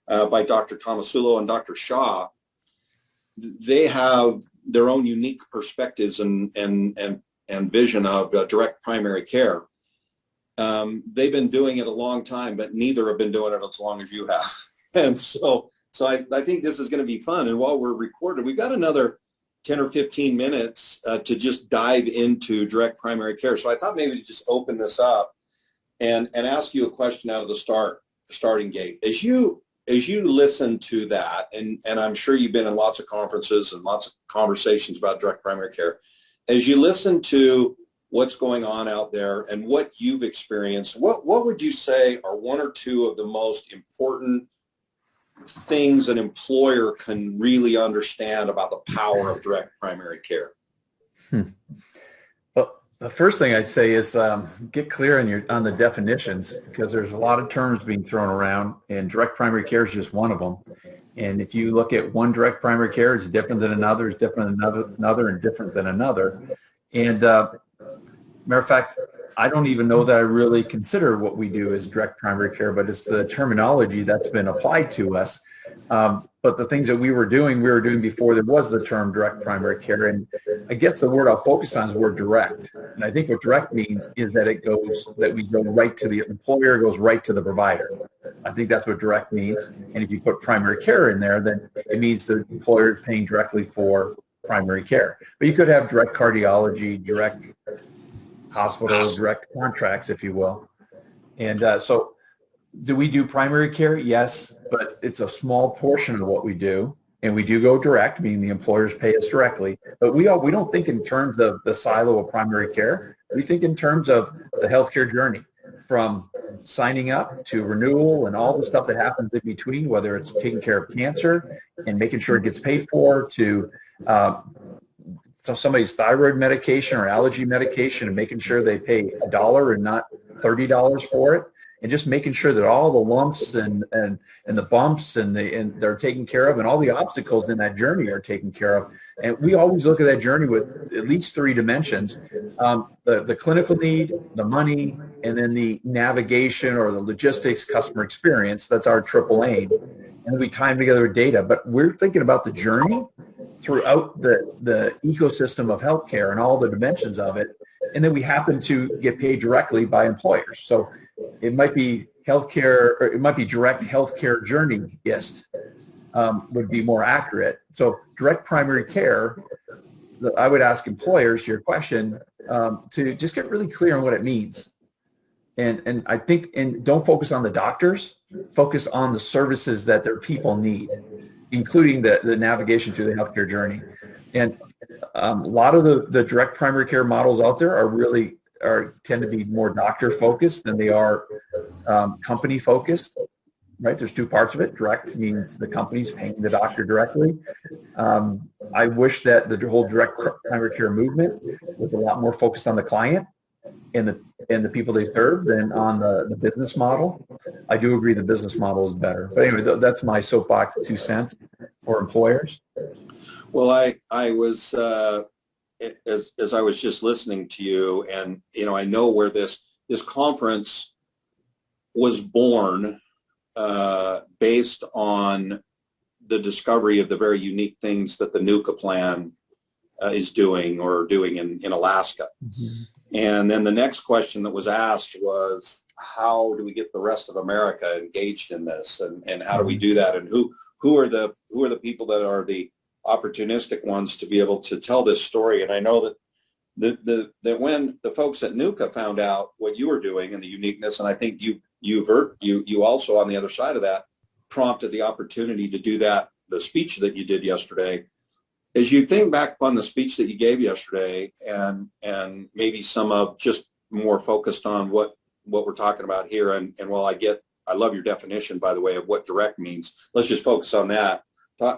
by Dr. Tomasulo and Dr. Shaw. They have their own unique perspectives and vision of direct primary care. They've been doing it a long time, but neither have been doing it as long as you have. And so I think this is going to be fun. And while we're recorded, we've got another 10 or 15 minutes to just dive into direct primary care. So I thought maybe to just open this up and ask you a question out of the starting gate. As you listen to that, and I'm sure you've been in lots of conferences and lots of conversations about direct primary care, as you listen to what's going on out there and what you've experienced, what would you say are one or two of the most important things an employer can really understand about the power of direct primary care? Well, the first thing I'd say is get clear on the definitions, because there's a lot of terms being thrown around, and direct primary care is just one of them. And if you look at one direct primary care, it's different than another, it's different than another, and different than another. And Matter of fact, I don't even know that I really consider what we do as direct primary care, but it's the terminology that's been applied to us. But the things that we were doing before there was the term direct primary care. And I guess the word I'll focus on is the word direct. And I think what direct means is that we go right to the employer, goes right to the provider. I think that's what direct means. And if you put primary care in there, then it means the employer is paying directly for primary care. But you could have direct cardiology, direct hospital, direct contracts, if you will. And so do we do primary care? Yes, but it's a small portion of what we do. And we do go direct, meaning the employers pay us directly. But we don't think in terms of the silo of primary care. We think in terms of the healthcare journey, from signing up to renewal and all the stuff that happens in between, whether it's taking care of cancer and making sure it gets paid for, to so somebody's thyroid medication or allergy medication and making sure they pay $1 and not $30 for it. And just making sure that all the lumps and the bumps and they're taken care of, and all the obstacles in that journey are taken care of. And we always look at that journey with at least 3 dimensions: the clinical need, the money, and then the navigation or the logistics, customer experience. That's our triple aim. And then we tie them together with data. But we're thinking about the journey throughout the ecosystem of healthcare and all the dimensions of it. And then we happen to get paid directly by employers. So it might be healthcare, or it might be direct healthcare journeyist, would be more accurate. So direct primary care, I would ask employers, to your question, to just get really clear on what it means. And I think, and don't focus on the doctors, focus on the services that their people need, including the navigation through the healthcare journey. And a lot of the direct primary care models out there tend to be more doctor focused than they are company focused, right? There's 2 parts of it. Direct means the company's paying the doctor directly. I wish that the whole direct primary care movement was a lot more focused on the client and the people they serve than on the business model. I do agree the business model is better. But anyway, that's my soapbox 2 cents for employers. Well, I was as I was just listening to you, and I know where this conference was born based on the discovery of the very unique things that the NUCA plan is doing in Alaska. Mm-hmm. And then the next question that was asked was, how do we get the rest of America engaged in this, and how do we do that, and who are the people that are the opportunistic ones to be able to tell this story? And I know that when the folks at NUCA found out what you were doing and the uniqueness, and I think you also on the other side of that prompted the opportunity to do that, the speech that you did yesterday. As you think back upon the speech that you gave yesterday, and maybe some of just more focused on what we're talking about here, and while I love your definition, by the way, of what direct means, let's just focus on that.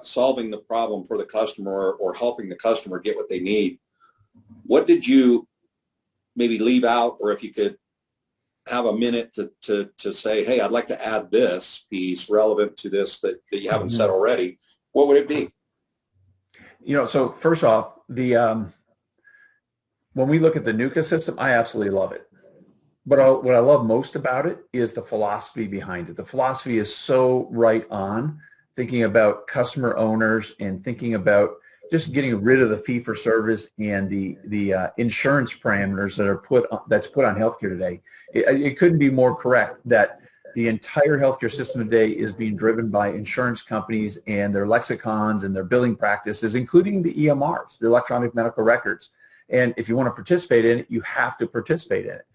Solving the problem for the customer or helping the customer get what they need. What did you maybe leave out, or if you could have a minute to say, hey, I'd like to add this piece relevant to this that you haven't said already, what would it be? So first off, when we look at the NUCA system, I absolutely love it. But what I love most about it is the philosophy behind it. The philosophy is so right on, thinking about customer owners and thinking about just getting rid of the fee-for-service and the insurance parameters that's put on healthcare today. It couldn't be more correct that the entire healthcare system today is being driven by insurance companies and their lexicons and their billing practices, including the EMRs, the electronic medical records. And if you want to participate in it, you have to participate in it.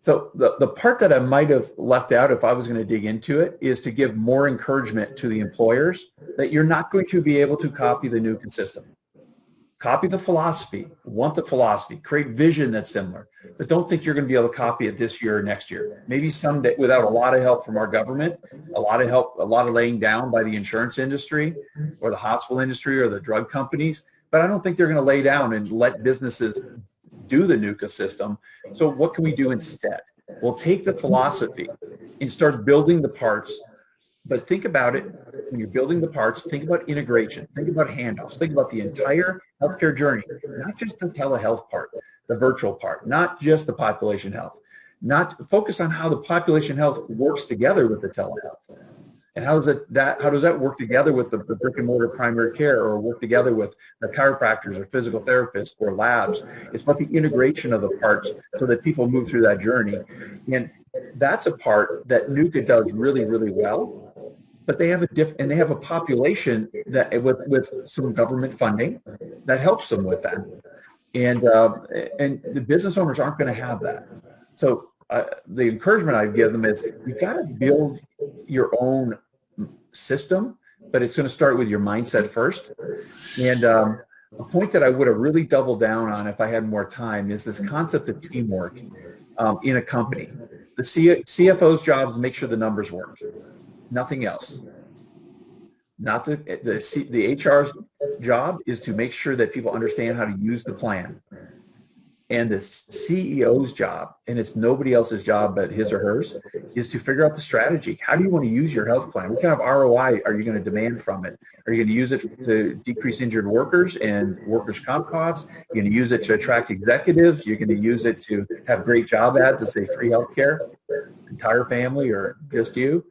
So the part that I might have left out, if I was going to dig into it, is to give more encouragement to the employers that you're not going to be able to copy the NUCA system. Copy the philosophy, want the philosophy, create vision that's similar, but don't think you're going to be able to copy it this year or next year. Maybe someday, without a lot of help from our government, a lot of laying down by the insurance industry or the hospital industry or the drug companies, but I don't think they're going to lay down and let businesses do the NUCA system. So what can we do instead? We'll take the philosophy and start building the parts. But think about it, when you're building the parts, think about integration, think about handoffs, think about the entire healthcare journey, not just the telehealth part, the virtual part, not just the population health. Not focus on how the population health works together with the telehealth. And how does that work together with the brick and mortar primary care, or work together with the chiropractors or physical therapists or labs? It's about the integration of the parts so that people move through that journey. And that's a part that NUCA does really, really well. But they have a population that with some government funding that helps them with that. And the business owners aren't going to have that. So the encouragement I give them is you've got to build your own system, but it's going to start with your mindset first. And a point that I would have really doubled down on if I had more time is this concept of teamwork in a company. The CFO's job is to make sure the numbers work, nothing else. Not the HR's job is to make sure that people understand how to use the plan. And the CEO's job, and it's nobody else's job but his or hers, is to figure out the strategy. How do you want to use your health plan? What kind of ROI are you going to demand from it? Are you going to use it to decrease injured workers and workers' comp costs? You're going to use it to attract executives? You're going to use it to have great job ads that say free health care, entire family, or just you?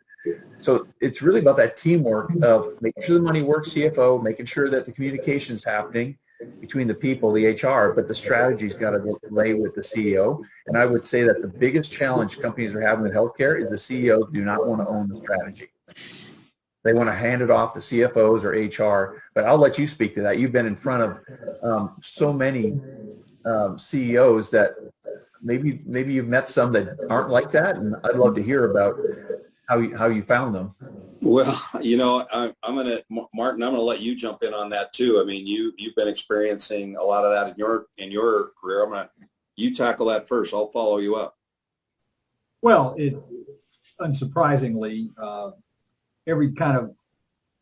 So it's really about that teamwork of making sure the money works, CFO, making sure that the communication is happening between the people, the HR, but the strategy's got to lay with the CEO. And I would say that the biggest challenge companies are having with healthcare is the CEOs do not want to own the strategy. They want to hand it off to CFOs or HR, but I'll let you speak to that. You've been in front of so many CEOs that maybe you've met some that aren't like that, and I'd love to hear about how you found them. Well, I'm Martin, I'm gonna let you jump in on that too. I mean, you've been experiencing a lot of that in your career. You tackle that first. I'll follow you up. Well, unsurprisingly, every kind of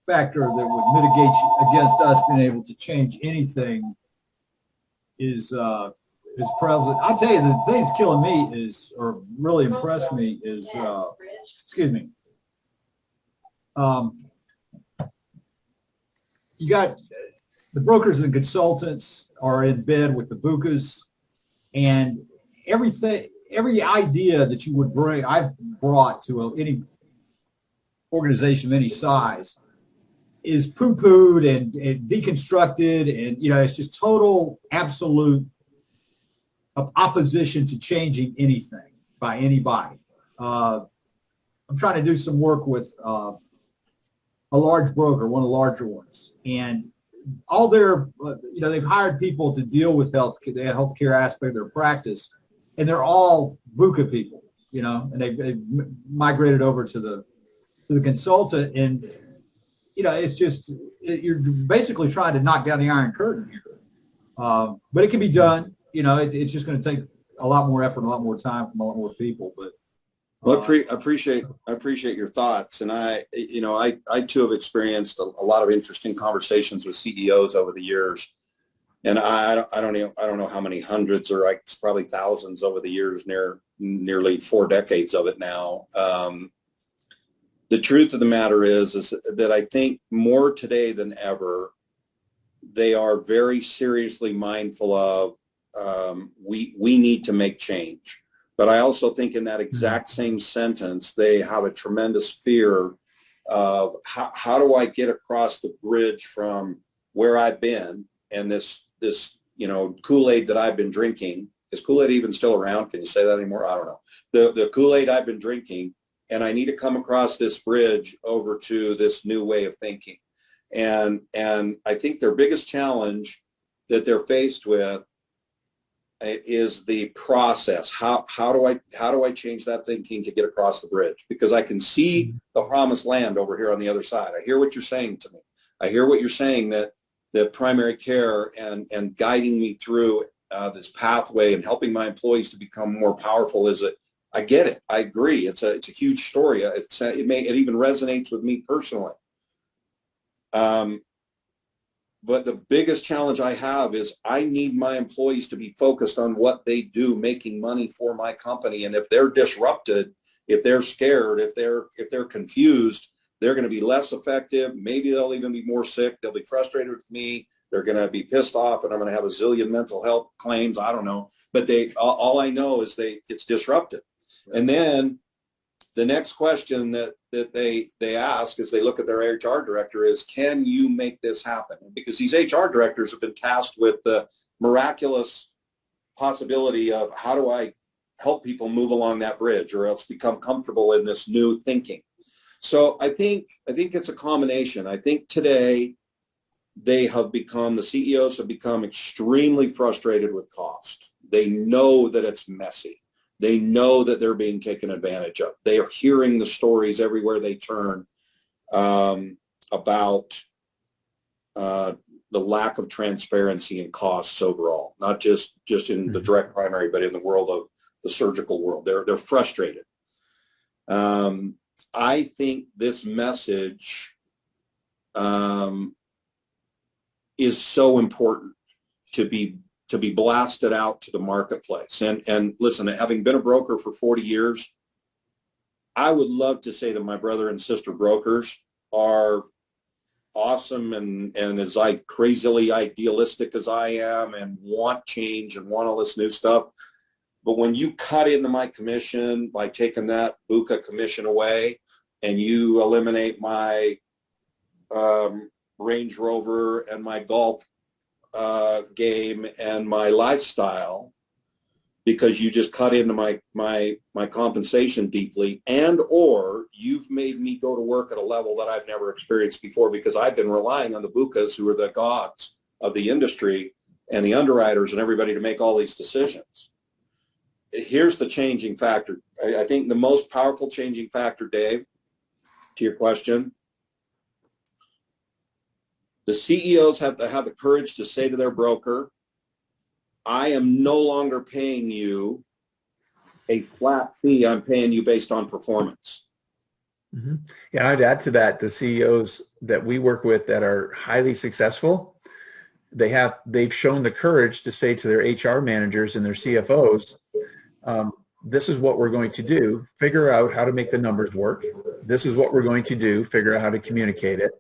factor that would mitigate against us being able to change anything is prevalent. I'll tell you, the thing that's killing me or really impressed me is, excuse me. You got the brokers and consultants are in bed with the BUCAs, and every idea that you would bring, I've brought to any organization of any size, is poo-pooed and deconstructed, and it's just total, absolute opposition to changing anything by anybody. I'm trying to do some work with a large broker, one of the larger ones, and all their, they've hired people to deal with the healthcare aspect of their practice, and they're all BUCA people, and they've migrated over to the consultant, and it's just you're basically trying to knock down the Iron Curtain here, but it can be done. It's just going to take a lot more effort, and a lot more time from a lot more people, but. Well, I appreciate your thoughts, and I too have experienced a lot of interesting conversations with CEOs over the years, and I don't know how many hundreds or probably thousands over the years, nearly 4 decades of it now. The truth of the matter is that I think more today than ever, they are very seriously mindful of we need to make change. But I also think in that exact same sentence, they have a tremendous fear of how do I get across the bridge from where I've been and this Kool-Aid that I've been drinking. Is Kool-Aid even still around? Can you say that anymore? I don't know. The Kool-Aid I've been drinking, and I need to come across this bridge over to this new way of thinking. And I think their biggest challenge that they're faced with is the process. How do I change that thinking to get across the bridge? Because I can see the promised land over here on the other side. I hear what you're saying to me. I hear what you're saying, that primary care and guiding me through this pathway and helping my employees to become more powerful I get it. I agree. It's a huge story. It even resonates with me personally. But the biggest challenge I have is I need my employees to be focused on what they do, making money for my company. And if they're disrupted, if they're scared, if they're confused, they're going to be less effective. Maybe they'll even be more sick. They'll be frustrated with me. they're going to be pissed off, and I'm going to have a zillion mental health claims. I don't know. But all I know is it's disruptive. And then the next question that they ask as they look at their HR director is, can you make this happen? Because these HR directors have been tasked with the miraculous possibility of, how do I help people move along that bridge, or else become comfortable in this new thinking? So I think it's a combination. I think today the CEOs have become extremely frustrated with cost. They know that it's messy. They know that they're being taken advantage of. They are hearing the stories everywhere they turn about the lack of transparency and costs overall, not just in the direct primary, but in the world of the surgical world. They're frustrated. I think this message is so important to be blasted out to the marketplace. And listen, having been a broker for 40 years, I would love to say that my brother and sister brokers are awesome and as crazily idealistic as I am, and want change and want all this new stuff. But when you cut into my commission by taking that BUCA commission away, and you eliminate my Range Rover and my golf game and my lifestyle, because you just cut into my compensation deeply, and or you've made me go to work at a level that I've never experienced before, because I've been relying on the BUCAs, who are the gods of the industry, and the underwriters and everybody to make all these decisions. Here's the changing factor. I think the most powerful changing factor, Dave, to your question, the CEOs have to have the courage to say to their broker, I am no longer paying you a flat fee. I'm paying you based on performance. Mm-hmm. Yeah, I'd add to that, the CEOs that we work with that are highly successful, they've shown the courage to say to their HR managers and their CFOs, this is what we're going to do. Figure out how to make the numbers work. This is what we're going to do. Figure out how to communicate it.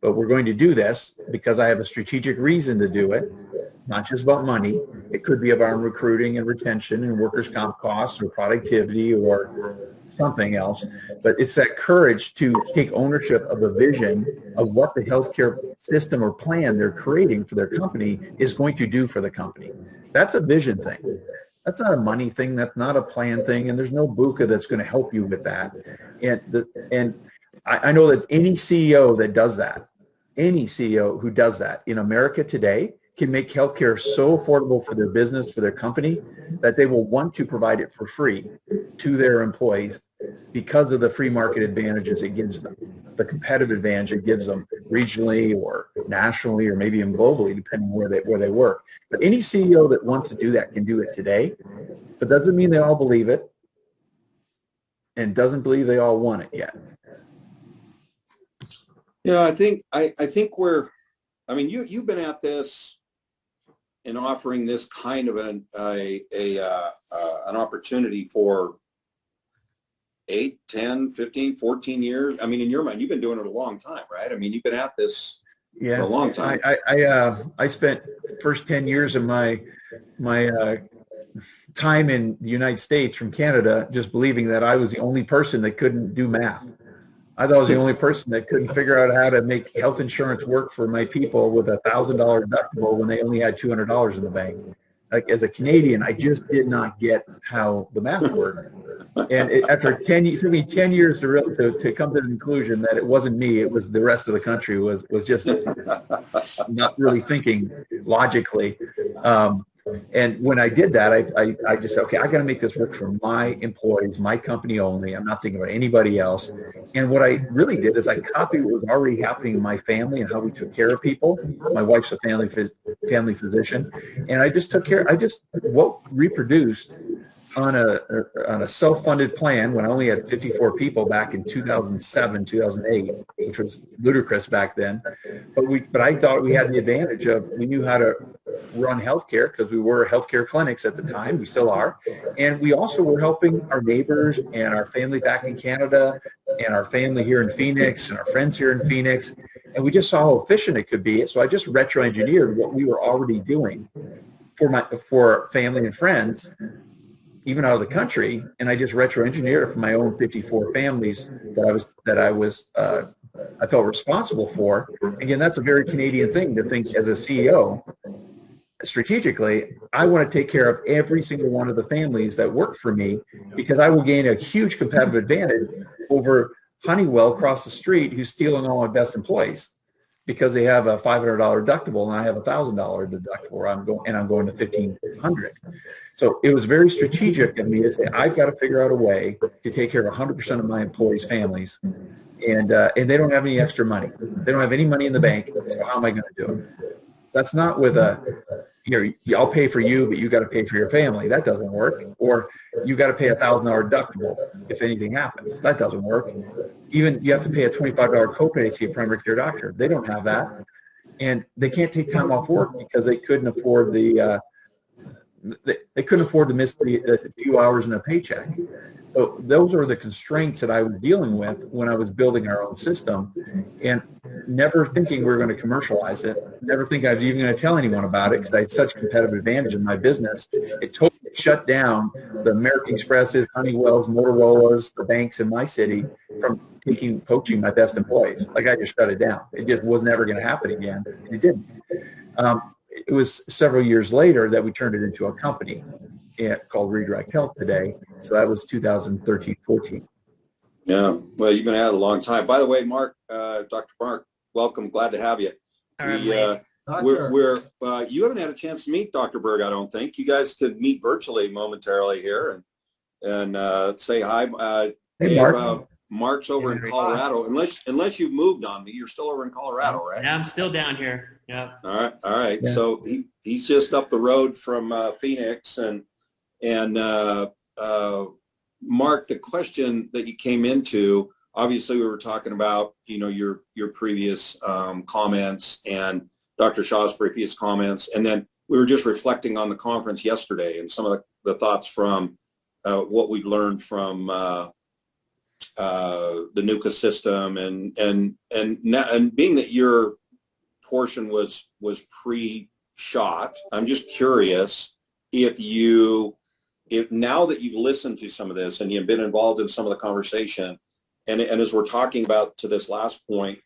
But we're going to do this because I have a strategic reason to do it, not just about money. It could be about recruiting and retention and workers' comp costs or productivity or something else. But it's that courage to take ownership of the vision of what the healthcare system or plan they're creating for their company is going to do for the company. That's a vision thing. That's not a money thing. That's not a plan thing. And there's no BUCA that's going to help you with that. And I know that any CEO that does that, any CEO who does that in America today can make healthcare so affordable for their business, for their company, that they will want to provide it for free to their employees because of the free market advantages it gives them, the competitive advantage it gives them regionally or nationally or maybe even globally, depending where they work. But any CEO that wants to do that can do it today, but doesn't mean they all believe it, and doesn't believe they all want it yet. Yeah, I think you've been at this and offering this kind of an opportunity for 8, 10, 15, 14 years. I mean, in your mind, you've been doing it a long time, right? I mean, you've been at this for a long time. I spent the first 10 years of my time in the United States from Canada just believing that I was the only person that couldn't do math. I thought I was the only person that couldn't figure out how to make health insurance work for my people with a $1,000 deductible when they only had $200 in the bank. Like, as a Canadian, I just did not get how the math worked. And after 10 years, it took me 10 years to come to the conclusion that it wasn't me, it was the rest of the country was just not really thinking logically. And when I did that, I just said, okay, I got to make this work for my employees, my company only. I'm not thinking about anybody else. And what I really did is I copied what was already happening in my family and how we took care of people. My wife's a family physician, and I just reproduced on a self-funded plan when I only had 54 people back in 2007, 2008, which was ludicrous back then. But I thought we had the advantage of, we knew how to run healthcare because we were healthcare clinics at the time. We still are. And we also were helping our neighbors and our family back in Canada and our family here in Phoenix and our friends here in Phoenix. And we just saw how efficient it could be. So I just retro-engineered what we were already doing for family and friends, even out of the country, and I just retro-engineered it for my own 54 families that I felt responsible for. Again, that's a very Canadian thing to think as a CEO. Strategically, I want to take care of every single one of the families that work for me, because I will gain a huge competitive advantage over Honeywell across the street, who's stealing all my best employees because they have a $500 deductible and I have a $1,000 deductible, where I'm going to $1,500. So it was very strategic of me to say, I've got to figure out a way to take care of 100% of my employees' families, and they don't have any extra money. They don't have any money in the bank. So how am I going to do it? That's not with I'll pay for you, but you got to pay for your family. That doesn't work. Or you got to pay $1,000 deductible if anything happens. That doesn't work. Even you have to pay a $25 copay to see a primary care doctor. They don't have that, and they can't take time off work because they couldn't afford they couldn't afford to miss the few hours in a paycheck. So those are the constraints that I was dealing with when I was building our own system, and never thinking we were going to commercialize it, never think I was even going to tell anyone about it, because I had such competitive advantage in my business. It totally shut down the American Expresses, Honeywells, Motorola's, the banks in my city from poaching my best employees. Like, I just shut it down. It just was never going to happen again, and it didn't. It was several years later that we turned it into a company called Redirect Health today. So that was 2013-14. Yeah, well, you've been at it a long time. By the way, Mark, Dr. Mark, welcome. Glad to have you. You haven't had a chance to meet Dr. Berg, I don't think. You guys could meet virtually momentarily here and say hi. Hey, Mark. Mark's over in Colorado. Unless you've moved on me, you're still over in Colorado, right? Yeah, I'm still down here. Yeah. All right. Yeah. So he's just up the road from Phoenix, and Mark, the question that you came into, obviously we were talking about, your previous comments and Dr. Shah's previous comments, and then we were just reflecting on the conference yesterday and some of the thoughts from what we've learned from the NUCA system, and being that your portion was pre-shot, I'm just curious if now that you've listened to some of this and you've been involved in some of the conversation, and as we're talking about to this last point,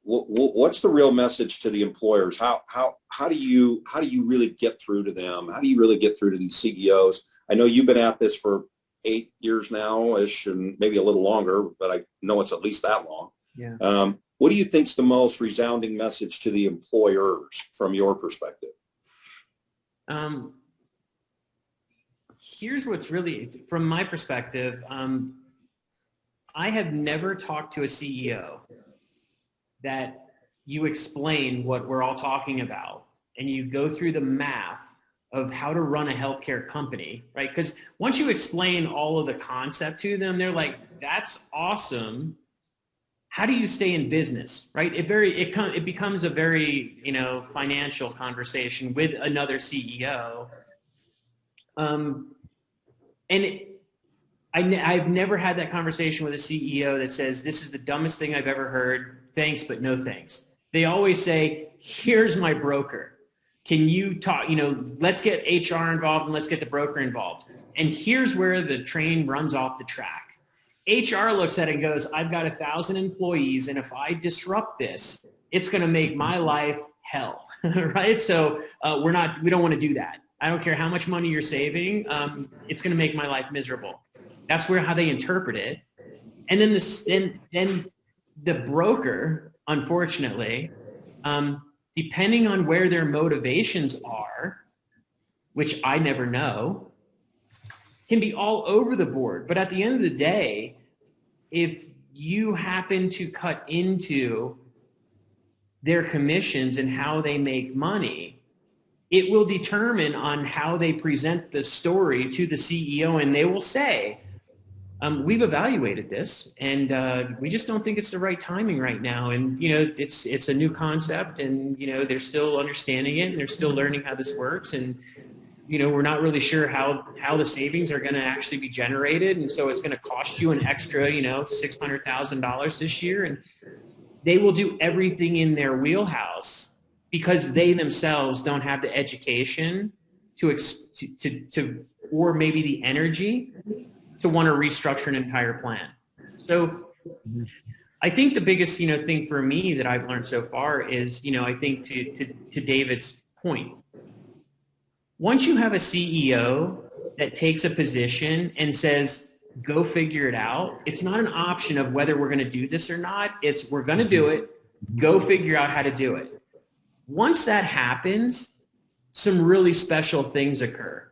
what's the real message to the employers? How do you really get through to them? How do you really get through to these CEOs? I know you've been at this for 8 years now-ish, and maybe a little longer, but I know it's at least that long. Yeah. What do you think's the most resounding message to the employers from your perspective? Here's what's really, from my perspective, I have never talked to a CEO that you explain what we're all talking about and you go through the math of how to run a healthcare company, right? Because once you explain all of the concept to them, they're like, that's awesome. How do you stay in business, right? It becomes a very, financial conversation with another CEO. I've never had that conversation with a CEO that says, this is the dumbest thing I've ever heard. Thanks, but no thanks. They always say, here's my broker. Can you talk, let's get HR involved and let's get the broker involved. And here's where the train runs off the track. HR looks at it and goes, I've got 1,000 employees, and if I disrupt this, it's going to make my life hell, right? So we don't want to do that. I don't care how much money you're saving. It's going to make my life miserable. That's how they interpret it. And then the broker, unfortunately, depending on where their motivations are, which I never know, can be all over the board. But at the end of the day, if you happen to cut into their commissions and how they make money, it will determine on how they present the story to the CEO, and they will say, we've evaluated this, and we just don't think it's the right timing right now. And, it's a new concept, and, they're still understanding it, and they're still learning how this works. And, we're not really sure how the savings are going to actually be generated. And so it's going to cost you an extra, $600,000 this year. And they will do everything in their wheelhouse because they themselves don't have the education or maybe the energy to want to restructure an entire plan. So I think the biggest, thing for me that I've learned so far is, I think to David's point, once you have a CEO that takes a position and says, go figure it out, it's not an option of whether we're going to do this or not. It's we're going to do it. Go figure out how to do it. Once that happens, some really special things occur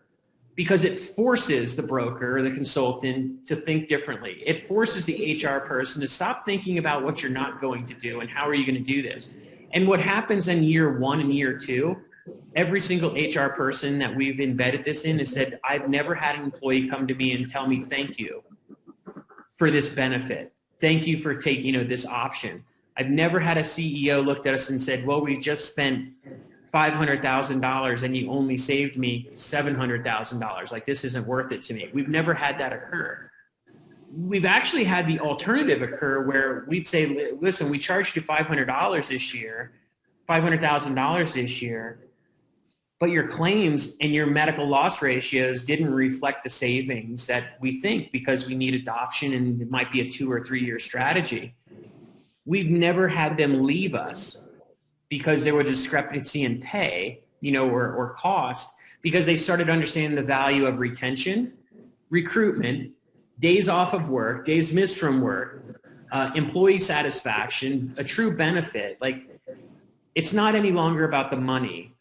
because it forces the broker or the consultant to think differently. It forces the HR person to stop thinking about what you're not going to do and how are you going to do this. And what happens in year 1 and year 2, every single HR person that we've embedded this in has said, I've never had an employee come to me and tell me thank you for this benefit. Thank you for taking this option. I've never had a CEO looked at us and said, well, we just spent $500,000 and you only saved me $700,000. Like, this isn't worth it to me. We've never had that occur. We've actually had the alternative occur where we'd say, listen, we charged you $500 this year, $500,000 this year, but your claims and your medical loss ratios didn't reflect the savings that we think because we need adoption and it might be a 2 or 3 year strategy. We've never had them leave us because there was discrepancy in pay, or cost, because they started understanding the value of retention, recruitment, days off of work, days missed from work, employee satisfaction, a true benefit. Like, it's not any longer about the money.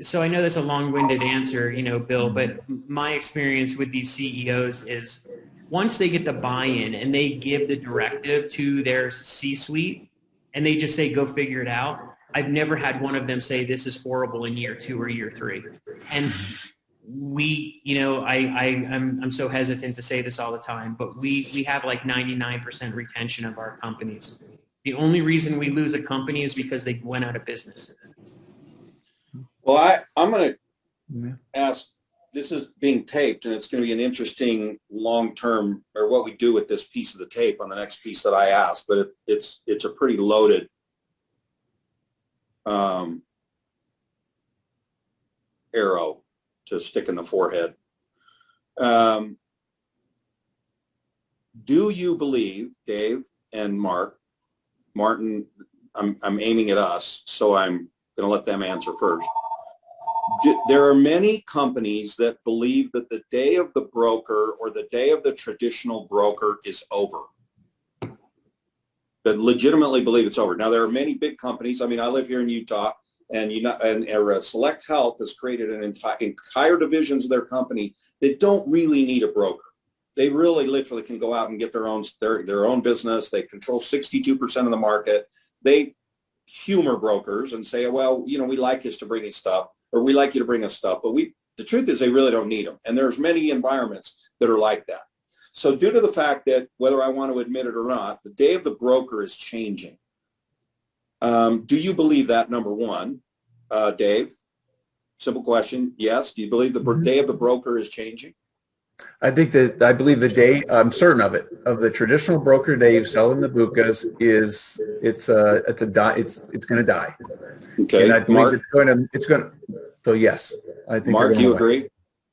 So I know that's a long-winded answer, Bill, but my experience with these CEOs is once they get the buy-in and they give the directive to their C-suite and they just say, go figure it out, I've never had one of them say this is horrible in year 2 or year 3. And we, I'm so hesitant to say this all the time, but we have like 99% retention of our companies. The only reason we lose a company is because they went out of business. Well, I'm going to ask, this is being taped and it's going to be an interesting long-term, or what we do with this piece of the tape on the next piece that I ask, but it's a pretty loaded arrow to stick in the forehead. Do you believe, Dave and Martin, I'm aiming at us, so I'm going to let them answer first. There are many companies that believe that the day of the broker or the day of the traditional broker is over. That legitimately believe it's over. Now, there are many big companies. I mean, I live here in Utah, and Select Health has created an entire divisions of their company that don't really need a broker. They really literally can go out and get their own business. They control 62% of the market. They humor brokers and say, well, we like you to bring us stuff, or we like you to bring us stuff, but the truth is they really don't need them. And there's many environments that are like that. So due to the fact that, whether I want to admit it or not, the day of the broker is changing. Do you believe that, number one? Dave, simple question. Yes. Do you believe the day of the broker is changing? I believe the day, I'm certain of it, of the traditional broker Dave selling the BUCAs it's going to die. Okay. And I believe Mark, so yes, I think. Mark, you agree?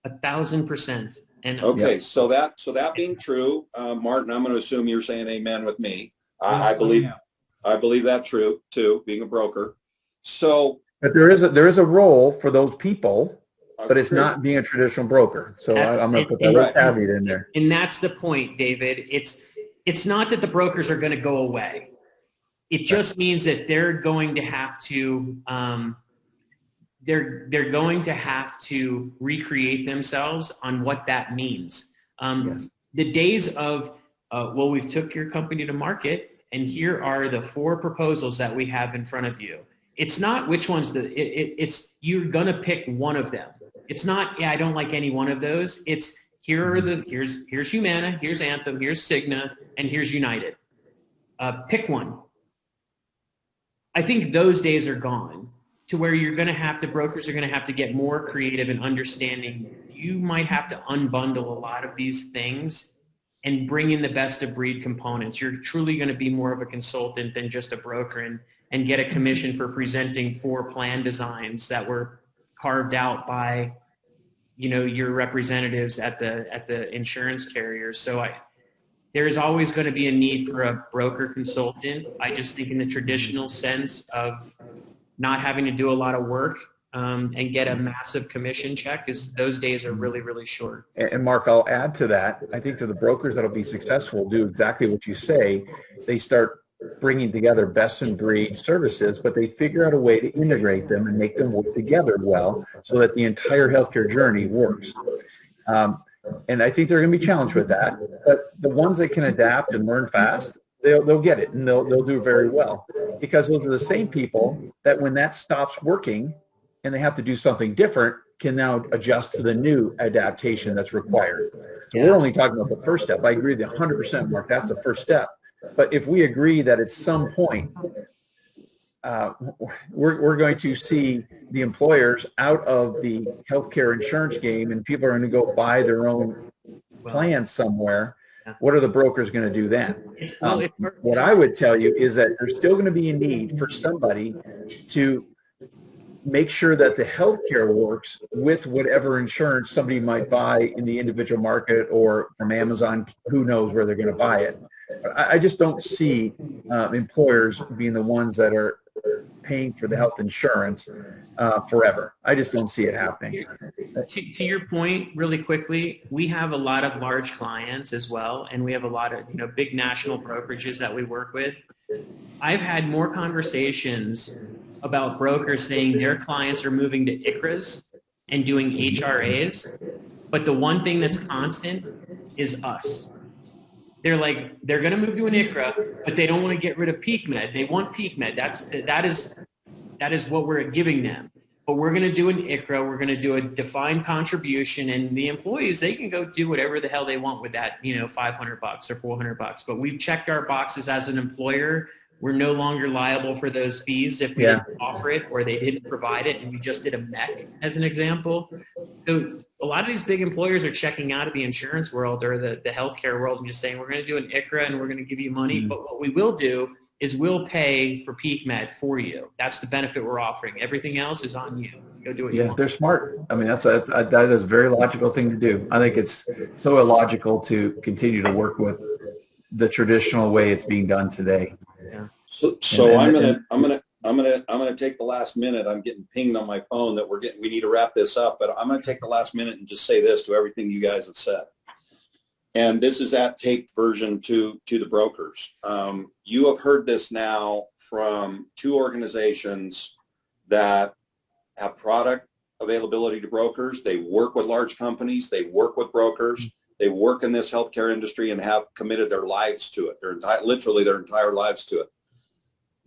1,000%. And okay. So that being true, Martin, I'm going to assume you're saying amen with me. I believe that true too, being a broker. So, but there is a role for those people, but it's not being a traditional broker. So I'm going to put that little caveat in there. And that's the point, David. It's not that the brokers are going to go away. It just means that they're going to have to they're going to have to recreate themselves on what that means. Yes. The days of we've took your company to market, and here are the 4 proposals that we have in front of you. It's not which one's it's you're going to pick one of them. It's not, I don't like any one of those. It's here's Humana, here's Anthem, here's Cigna, and here's United. Pick one. I think those days are gone, to where brokers are going to have to get more creative in understanding. You might have to unbundle a lot of these things and bring in the best of breed components. You're truly going to be more of a consultant than just a broker, and get a commission for presenting 4 plan designs that were carved out by, your representatives at the insurance carriers. So there's always going to be a need for a broker consultant. I just think in the traditional sense of not having to do a lot of work and get a massive commission check, those days are really, really short. And Mark, I'll add to that. I think that the brokers that'll be successful do exactly what you say. They start bringing together best in breed services, but they figure out a way to integrate them and make them work together well so that the entire healthcare journey works. And I think they're going to be challenged with that. But the ones that can adapt and learn fast, they'll get it, and they'll do very well. Because those are the same people that when that stops working and they have to do something different, can now adjust to the new adaptation that's required. So we're only talking about the first step. I agree with you 100%, Mark. That's the first step. But if we agree that at some point we're going to see the employers out of the healthcare insurance game and people are going to go buy their own plan somewhere, what are the brokers going to do then? What I would tell you is that there's still going to be a need for somebody to make sure that the healthcare works with whatever insurance somebody might buy in the individual market or from Amazon. Who knows where they're going to buy it. But I just don't see employers being the ones that are paying for the health insurance forever. I just don't see it happening. To your point, really quickly, we have a lot of large clients as well, and we have a lot of big national brokerages that we work with. I've had more conversations about brokers saying their clients are moving to ICHRAs and doing HRAs, but the one thing that's constant is us. They're like, they're going to move to an ICHRA, but they don't want to get rid of PeakMed. They want PeakMed. That is what we're giving them. But we're going to do an ICHRA. We're going to do a defined contribution, and the employees, they can go do whatever the hell they want with that, $500 or $400. But we've checked our boxes as an employer. We're no longer liable for those fees if we didn't offer it or they didn't provide it, and we just did a MEC as an example. So a lot of these big employers are checking out of the insurance world or the healthcare world and just saying, we're going to do an ICHRA and we're going to give you money. But what we will do is we'll pay for PeakMed for you. That's the benefit we're offering. Everything else is on you. Go do it. Yeah, they're smart. I mean, that is a very logical thing to do. I think it's so illogical to continue to work with the traditional way it's being done today. Yeah. So I'm gonna take the last minute. I'm getting pinged on my phone that we need to wrap this up, but I'm gonna take the last minute and just say this to everything you guys have said. And this is that taped version to the brokers. You have heard this now from 2 organizations that have product availability to brokers. They work with large companies. They work with brokers. They work in this healthcare industry and have committed their lives to it. Literally their entire lives to it.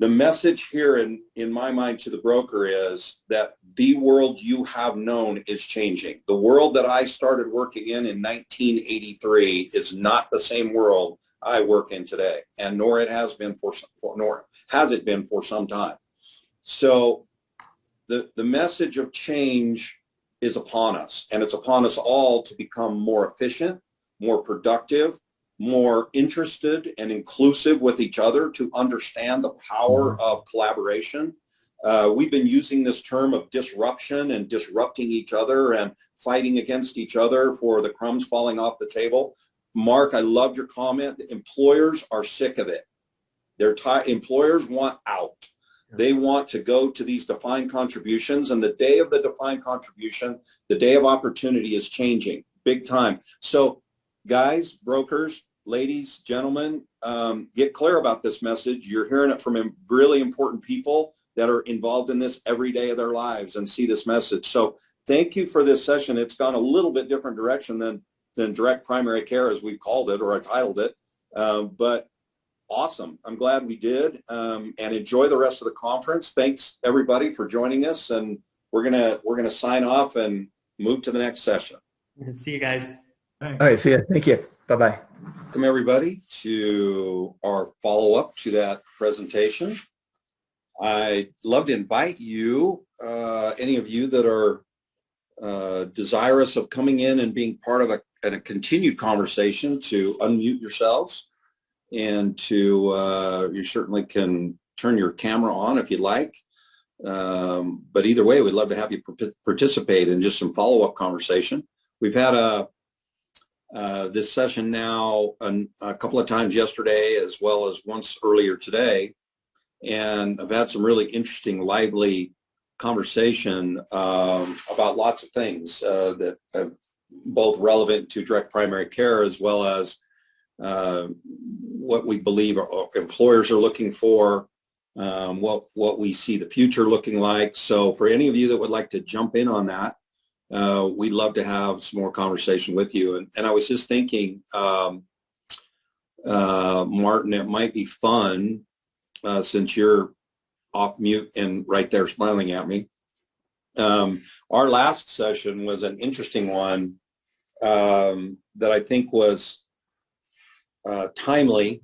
The message here in my mind to the broker is that the world you have known is changing. The world that I started working in 1983 is not the same world I work in today, and nor has it been for some time. So the message of change is upon us, and it's upon us all to become more efficient, more productive, more interested and inclusive with each other, to understand the power of collaboration. We've been using this term of disruption and disrupting each other and fighting against each other for the crumbs falling off the table. Mark, I loved your comment. The employers are sick of it. Employers want out. They want to go to these defined contributions, and the day of the defined contribution, the day of opportunity is changing big time. So guys, brokers, ladies, gentlemen, get clear about this message. You're hearing it from really important people that are involved in this every day of their lives and see this message. So thank you for this session. It's gone a little bit different direction than direct primary care, as we've called it, or I titled it. But awesome. I'm glad we did, and enjoy the rest of the conference. Thanks everybody for joining us, and we're gonna sign off and move to the next session. See you guys. All right, see ya. Thank you. Bye-bye. Welcome everybody to our follow-up to that presentation. I'd love to invite you, any of you that are desirous of coming in and being part of a continued conversation, to unmute yourselves, and to you certainly can turn your camera on if you'd like. But either way, we'd love to have you participate in just some follow-up conversation. We've had this session now a couple of times yesterday, as well as once earlier today, and I've had some really interesting, lively conversation about lots of things that are both relevant to direct primary care, as well as what we believe employers are looking for, what we see the future looking like. So for any of you that would like to jump in on that, we'd love to have some more conversation with you. And I was just thinking, Martin, it might be fun, since you're off mute and right there smiling at me. Our last session was an interesting one that I think was timely,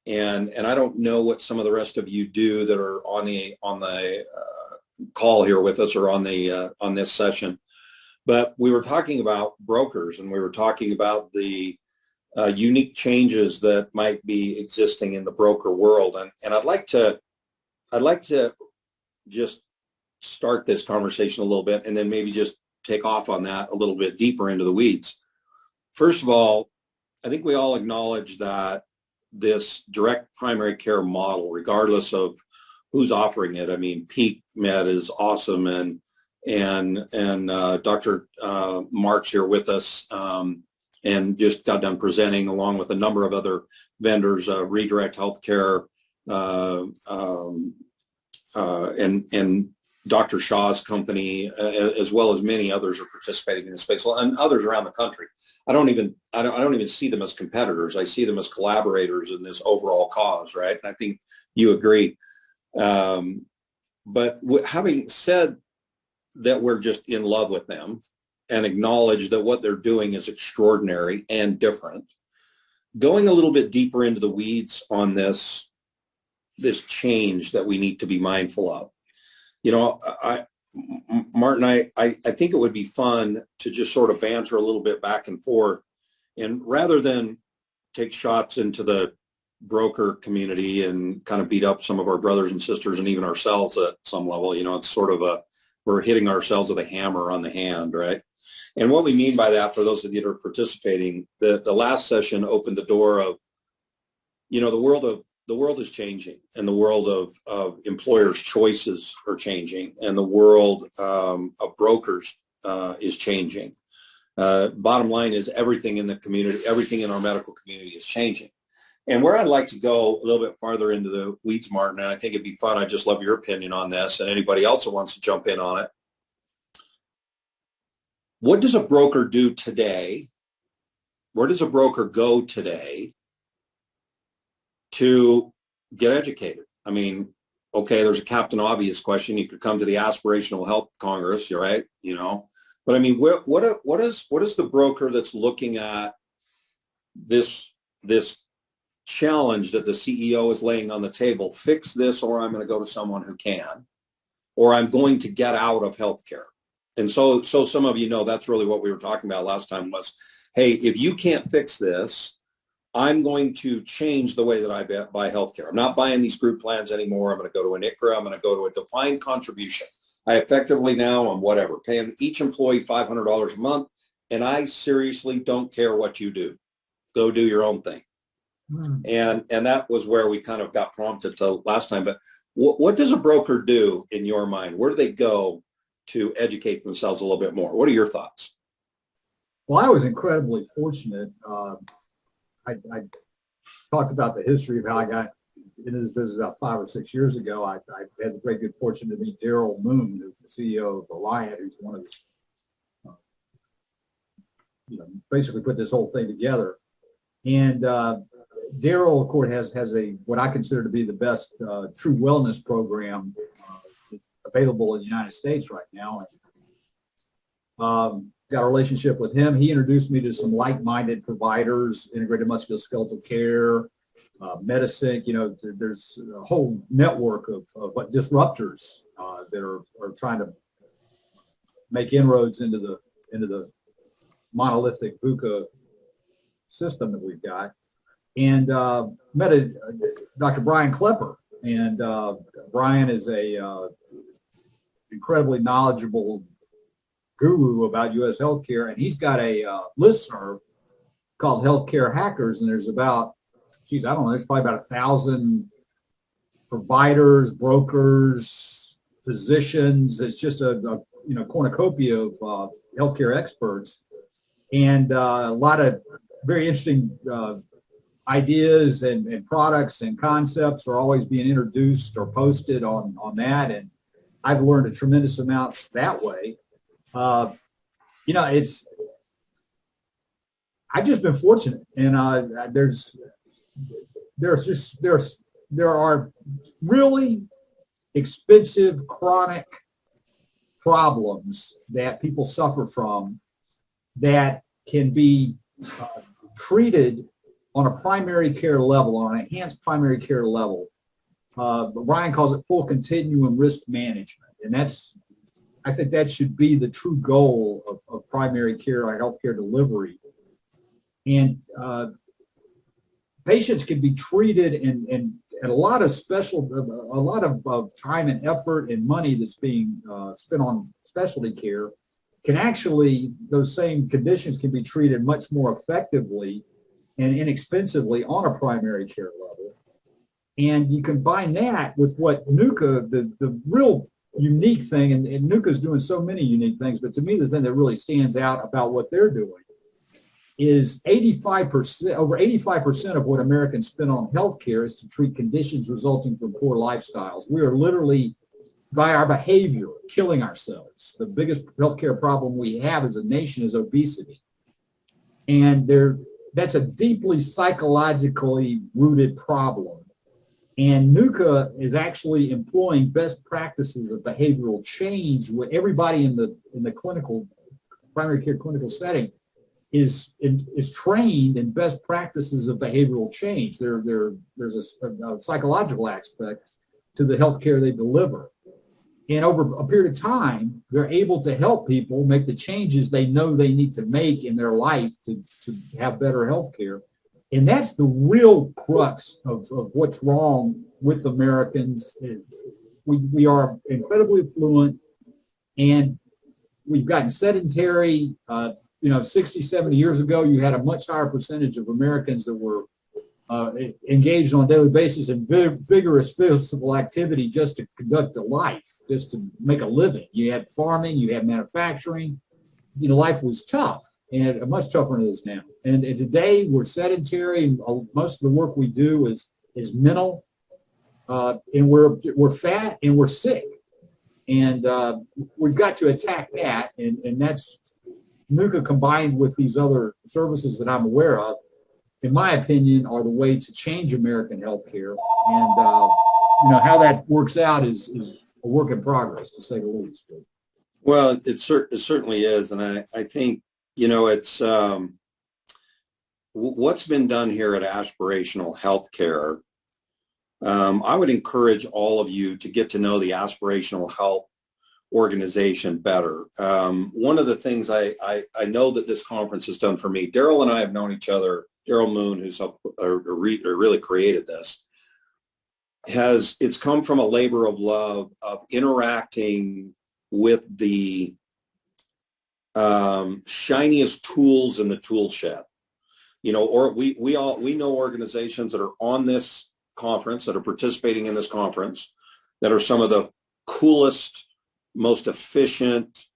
and I don't know what some of the rest of you do that are on the call here with us, or on this session. But we were talking about brokers, and we were talking about the unique changes that might be existing in the broker world, and I'd like to just start this conversation a little bit, and then maybe just take off on that a little bit deeper into the weeds. First of all, I think we all acknowledge that this direct primary care model, regardless of who's offering it, I mean, Peak Med is awesome, and Dr. Mark's here with us, and just got done presenting along with a number of other vendors, Redirect Healthcare, and Dr. Shaw's company, as well as many others are participating in this space, and others around the country. I don't even see them as competitors. I see them as collaborators in this overall cause, right? And I think you agree. But having said that, we're just in love with them and acknowledge that what they're doing is extraordinary and different. Going a little bit deeper into the weeds on this change that we need to be mindful of. You know, Martin, I think it would be fun to just sort of banter a little bit back and forth, and rather than take shots into the broker community and kind of beat up some of our brothers and sisters and even ourselves at some level, you know, it's sort of we're hitting ourselves with a hammer on the hand, right? And what we mean by that, for those of you that are participating, the last session opened the door of, you know, the world is changing, and the world of employers' choices are changing, and the world of brokers is changing. Bottom line is, everything in the community, everything in our medical community is changing. And where I'd like to go a little bit farther into the weeds, Martin, and I think it'd be fun, I'd just love your opinion on this, and anybody else that wants to jump in on it. What does a broker do today? Where does a broker go today to get educated? I mean, okay, there's a Captain Obvious question. You could come to the Aspirational Health Congress, you're right, you know. But I mean, what is the broker that's looking at this challenge that the CEO is laying on the table? Fix this, or I'm going to go to someone who can, or I'm going to get out of healthcare. And so some of you know that's really what we were talking about last time was, hey, if you can't fix this, I'm going to change the way that I buy healthcare. I'm not buying these group plans anymore. I'm going to go to an ICHRA. I'm going to go to a defined contribution. I effectively now am whatever, paying each employee $500 a month, and I seriously don't care what you do. Go do your own thing. And that was where we kind of got prompted to last time. But what does a broker do in your mind? Where do they go to educate themselves a little bit more? What are your thoughts? Well, I was incredibly fortunate. I talked about the history of how I got into this business about 5 or 6 years ago. I had the great good fortune to meet Daryl Moon, who's the CEO of Alliant, who's one of the, basically put this whole thing together. And Daryl, of course, has a what I consider to be the best true wellness program that's available in the United States right now. And, got a relationship with him. He introduced me to some like-minded providers, integrated musculoskeletal care, medicine. There's a whole network of disruptors that are trying to make inroads into the monolithic VUCA system that we've got, and met Dr. Brian Klepper. And Brian is a incredibly knowledgeable guru about U.S. healthcare, and he's got a listserv called Healthcare Hackers, and there's about, I don't know, there's probably about 1,000 providers, brokers, physicians. It's just a cornucopia of healthcare experts, and a lot of very interesting ideas and products and concepts are always being introduced or posted on that, and I've learned a tremendous amount that way. I've just been fortunate, and there are really expensive chronic problems that people suffer from that can be treated on a primary care level, on an enhanced primary care level. Ryan calls it full continuum risk management, and I think that should be the true goal of primary care or healthcare delivery. And patients can be treated, and a lot of time and effort and money that's being spent on specialty care can actually, those same conditions can be treated much more effectively and inexpensively on a primary care level. And you combine that with what NUCA, the real unique thing, and NUCA is doing so many unique things, but to me the thing that really stands out about what they're doing is over 85% of what Americans spend on healthcare is to treat conditions resulting from poor lifestyles. We are literally, by our behavior, killing ourselves. The biggest healthcare problem we have as a nation is obesity. And that's a deeply psychologically rooted problem. And NUCA is actually employing best practices of behavioral change with everybody in the clinical, primary care clinical setting is trained in best practices of behavioral change. There's a psychological aspect to the healthcare they deliver. And over a period of time, they're able to help people make the changes they know they need to make in their life to have better healthcare. And that's the real crux of what's wrong with Americans. We are incredibly affluent, and we've gotten sedentary. 60, 70 years ago, you had a much higher percentage of Americans that were engaged on a daily basis in vigorous physical activity just to conduct a life, just to make a living. You had farming, you had manufacturing. Life was tough, and much tougher than it is now. And today we're sedentary. Most of the work we do is mental, and we're fat and we're sick. And we've got to attack that, and that's NUCA combined with these other services that I'm aware of, in my opinion, are the way to change American healthcare. And how that works out is a work in progress, to say the least. Well, it certainly is, and I think it's what's been done here at Aspirational Healthcare. I would encourage all of you to get to know the Aspirational Health organization better. One of the things I know that this conference has done for me, Daryl and I have known each other. Daryl Moon, who's really created this, it's come from a labor of love of interacting with the shiniest tools in the tool shed. Or we know organizations that are on this conference, that are participating in this conference, that are some of the coolest, most efficient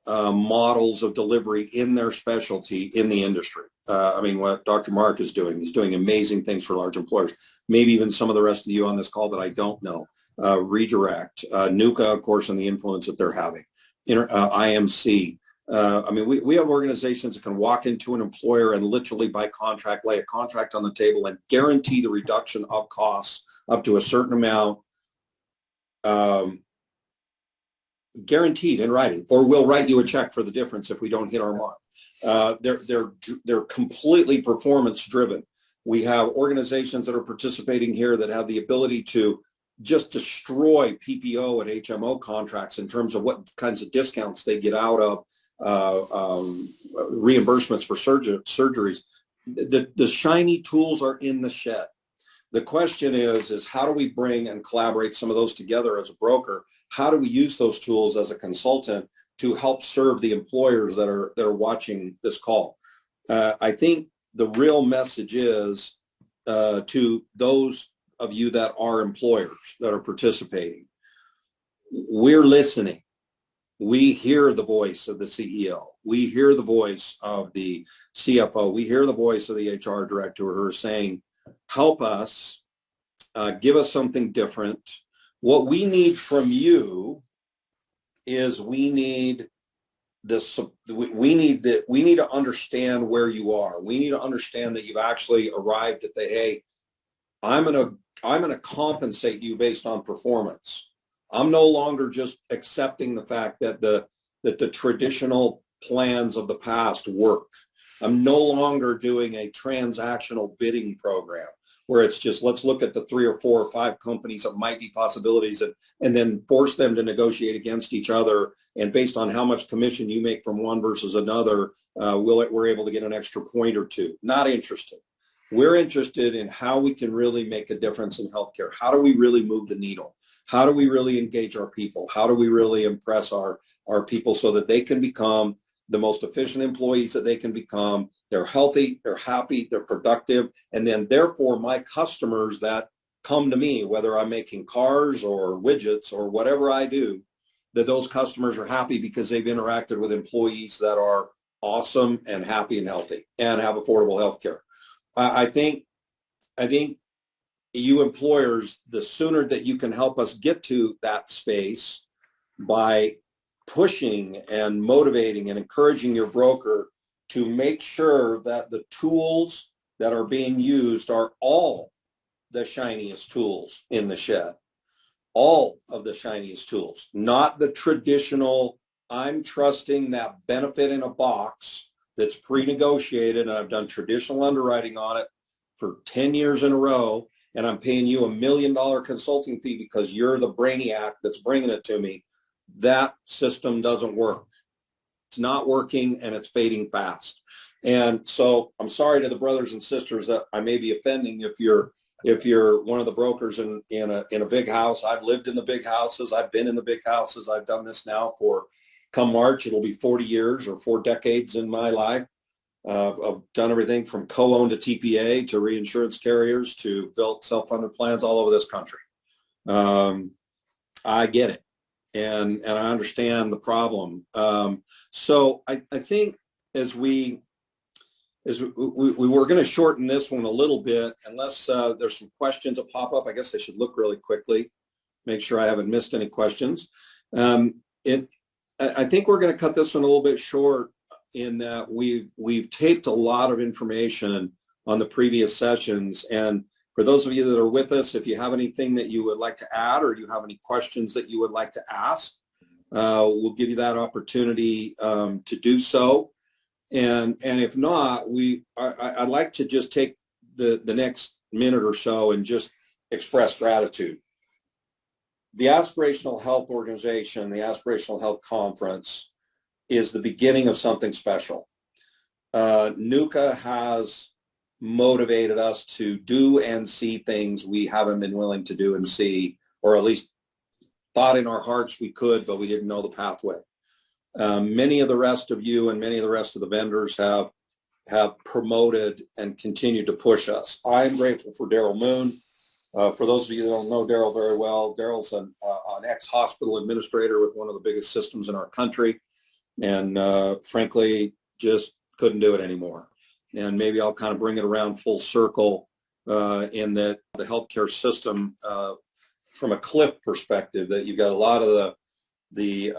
models of delivery in their specialty in the industry. What Dr. Mark is doing, he's doing amazing things for large employers. Maybe even some of the rest of you on this call that I don't know. Redirect, NUCA, of course, and the influence that they're having. IMC. We have organizations that can walk into an employer and literally by contract, lay a contract on the table and guarantee the reduction of costs up to a certain amount, guaranteed in writing, or we'll write you a check for the difference if we don't hit our mark. They're completely performance driven. We have organizations that are participating here that have the ability to just destroy PPO and HMO contracts in terms of what kinds of discounts they get out of reimbursements for surgeries. The shiny tools are in the shed. The question is how do we bring and collaborate some of those together as a broker? How do we use those tools as a consultant to help serve the employers that are watching this call? I think the real message is to those of you that are employers that are participating, we're listening. We hear the voice of the CEO. We hear the voice of the CFO. We hear the voice of the HR director who are saying, help us, give us something different. What we need from you is we need to understand where you are. We need to understand that you've actually arrived at the, hey, I'm going to compensate you based on performance. I'm no longer just accepting the fact that the traditional plans of the past work. I'm no longer doing a transactional bidding program where it's just, let's look at the 3 or 4 or 5 companies that might be possibilities and then force them to negotiate against each other. And based on how much commission you make from one versus another, we're able to get an extra point or two. Not interested. We're interested in how we can really make a difference in healthcare. How do we really move the needle? How do we really engage our people? How do we really impress our people so that they can become the most efficient employees that they can become? They're healthy, they're happy, they're productive, and then therefore my customers that come to me, whether I'm making cars or widgets or whatever I do, that those customers are happy because they've interacted with employees that are awesome and happy and healthy and have affordable health care. I think you employers, the sooner that you can help us get to that space by pushing and motivating and encouraging your broker to make sure that the tools that are being used are all the shiniest tools in the shed, all of the shiniest tools, not the traditional, I'm trusting that benefit in a box that's pre-negotiated and I've done traditional underwriting on it for 10 years in a row and I'm paying you $1 million consulting fee because you're the brainiac that's bringing it to me. That system doesn't work. It's not working and it's fading fast. And so I'm sorry to the brothers and sisters that I may be offending if you're one of the brokers in a big house. I've lived in the big houses. I've been in the big houses. I've done this now for, come March, it'll be 40 years or 4 decades in my life. I've done everything from co-owned to TPA to reinsurance carriers to built self-funded plans all over this country. I get it. And I understand the problem. So I think as we were going to shorten this one a little bit, unless there's some questions that pop up. I guess I should look really quickly, make sure I haven't missed any questions. I think we're going to cut this one a little bit short in that we've taped a lot of information on the previous sessions. And for those of you that are with us, if you have anything that you would like to add or you have any questions that you would like to ask, we'll give you that opportunity to do so. And if not, I'd like to just take the next minute or so and just express gratitude. The Aspirational Health Organization, the Aspirational Health Conference, is the beginning of something special. NUCA has motivated us to do and see things we haven't been willing to do and see, or at least thought in our hearts we could, but we didn't know the pathway. Many of the rest of you and many of the rest of the vendors have promoted and continued to push us. I am grateful for Daryl Moon. For those of you that don't know Daryl very well, Daryl's an ex-hospital administrator with one of the biggest systems in our country, and frankly, just couldn't do it anymore. And maybe I'll kind of bring it around full circle in that the healthcare system, from a cliff perspective, that you've got a lot of the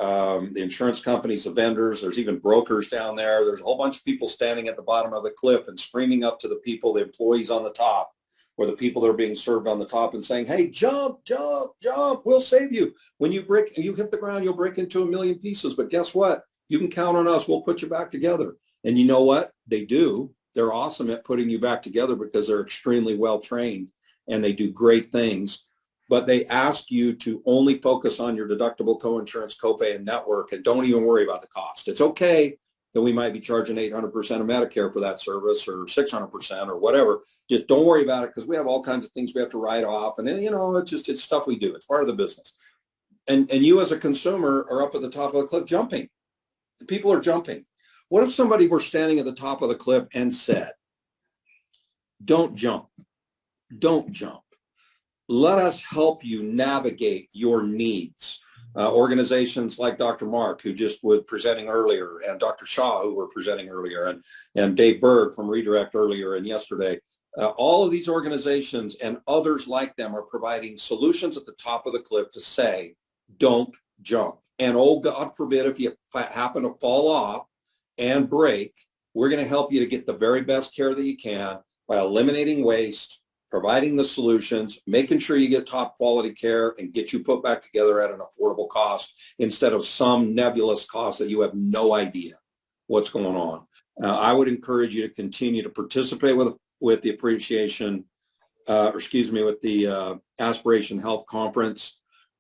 insurance companies, the vendors, there's even brokers down there. There's a whole bunch of people standing at the bottom of the cliff and screaming up to the people, the employees on the top, or the people that are being served on the top and saying, hey, jump, jump, jump, we'll save you. When you hit the ground, you'll break into 1 million pieces. But guess what? You can count on us. We'll put you back together. And you know what? They do. They're awesome at putting you back together because they're extremely well trained and they do great things. but they ask you to only focus on your deductible, coinsurance, copay, and network, and don't even worry about the cost. It's okay that we might be charging 800% of Medicare for that service or 600% or whatever. Just don't worry about it because we have all kinds of things we have to write off. And then, it's stuff we do. It's part of the business. And you as a consumer are up at the top of the cliff jumping. People are jumping. What if somebody were standing at the top of the cliff and said, don't jump, don't jump. Let us help you navigate your needs. Organizations like Dr. Mark, who just was presenting earlier, and Dr. Shaw, who were presenting earlier, and Dave Berg from Redirect earlier and yesterday, all of these organizations and others like them are providing solutions at the top of the cliff to say, don't jump. And oh, God forbid, if you happen to fall off and break, we're going to help you to get the very best care that you can by eliminating waste, providing the solutions, making sure you get top quality care and get you put back together at an affordable cost instead of some nebulous cost that you have no idea what's going on. I would encourage you to continue to participate with the appreciation, with the Aspiration Health Conference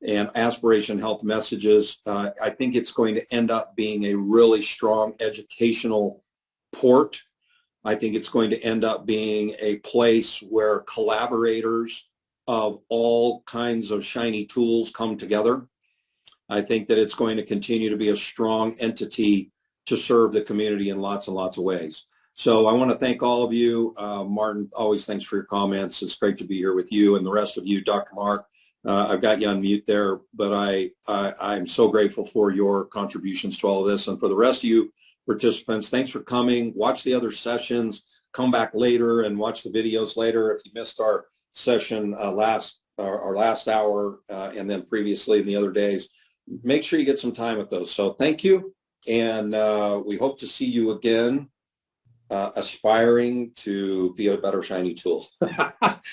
and Aspiration Health Messages. I think it's going to end up being a really strong educational port. I think it's going to end up being a place where collaborators of all kinds of shiny tools come together. I think that it's going to continue to be a strong entity to serve the community in lots and lots of ways. So I want to thank all of you. Martin, always thanks for your comments. It's great to be here with you and the rest of you. Dr. Mark, I've got you on mute there, but I'm so grateful for your contributions to all of this. And for the rest of you participants, thanks for coming. Watch the other sessions. Come back later and watch the videos later. If you missed our session our last hour and then previously in the other days, make sure you get some time with those. So thank you. And we hope to see you again, aspiring to be a better shiny tool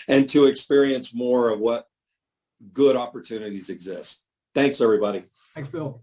and to experience more of what good opportunities exist. Thanks, everybody. Thanks, Bill.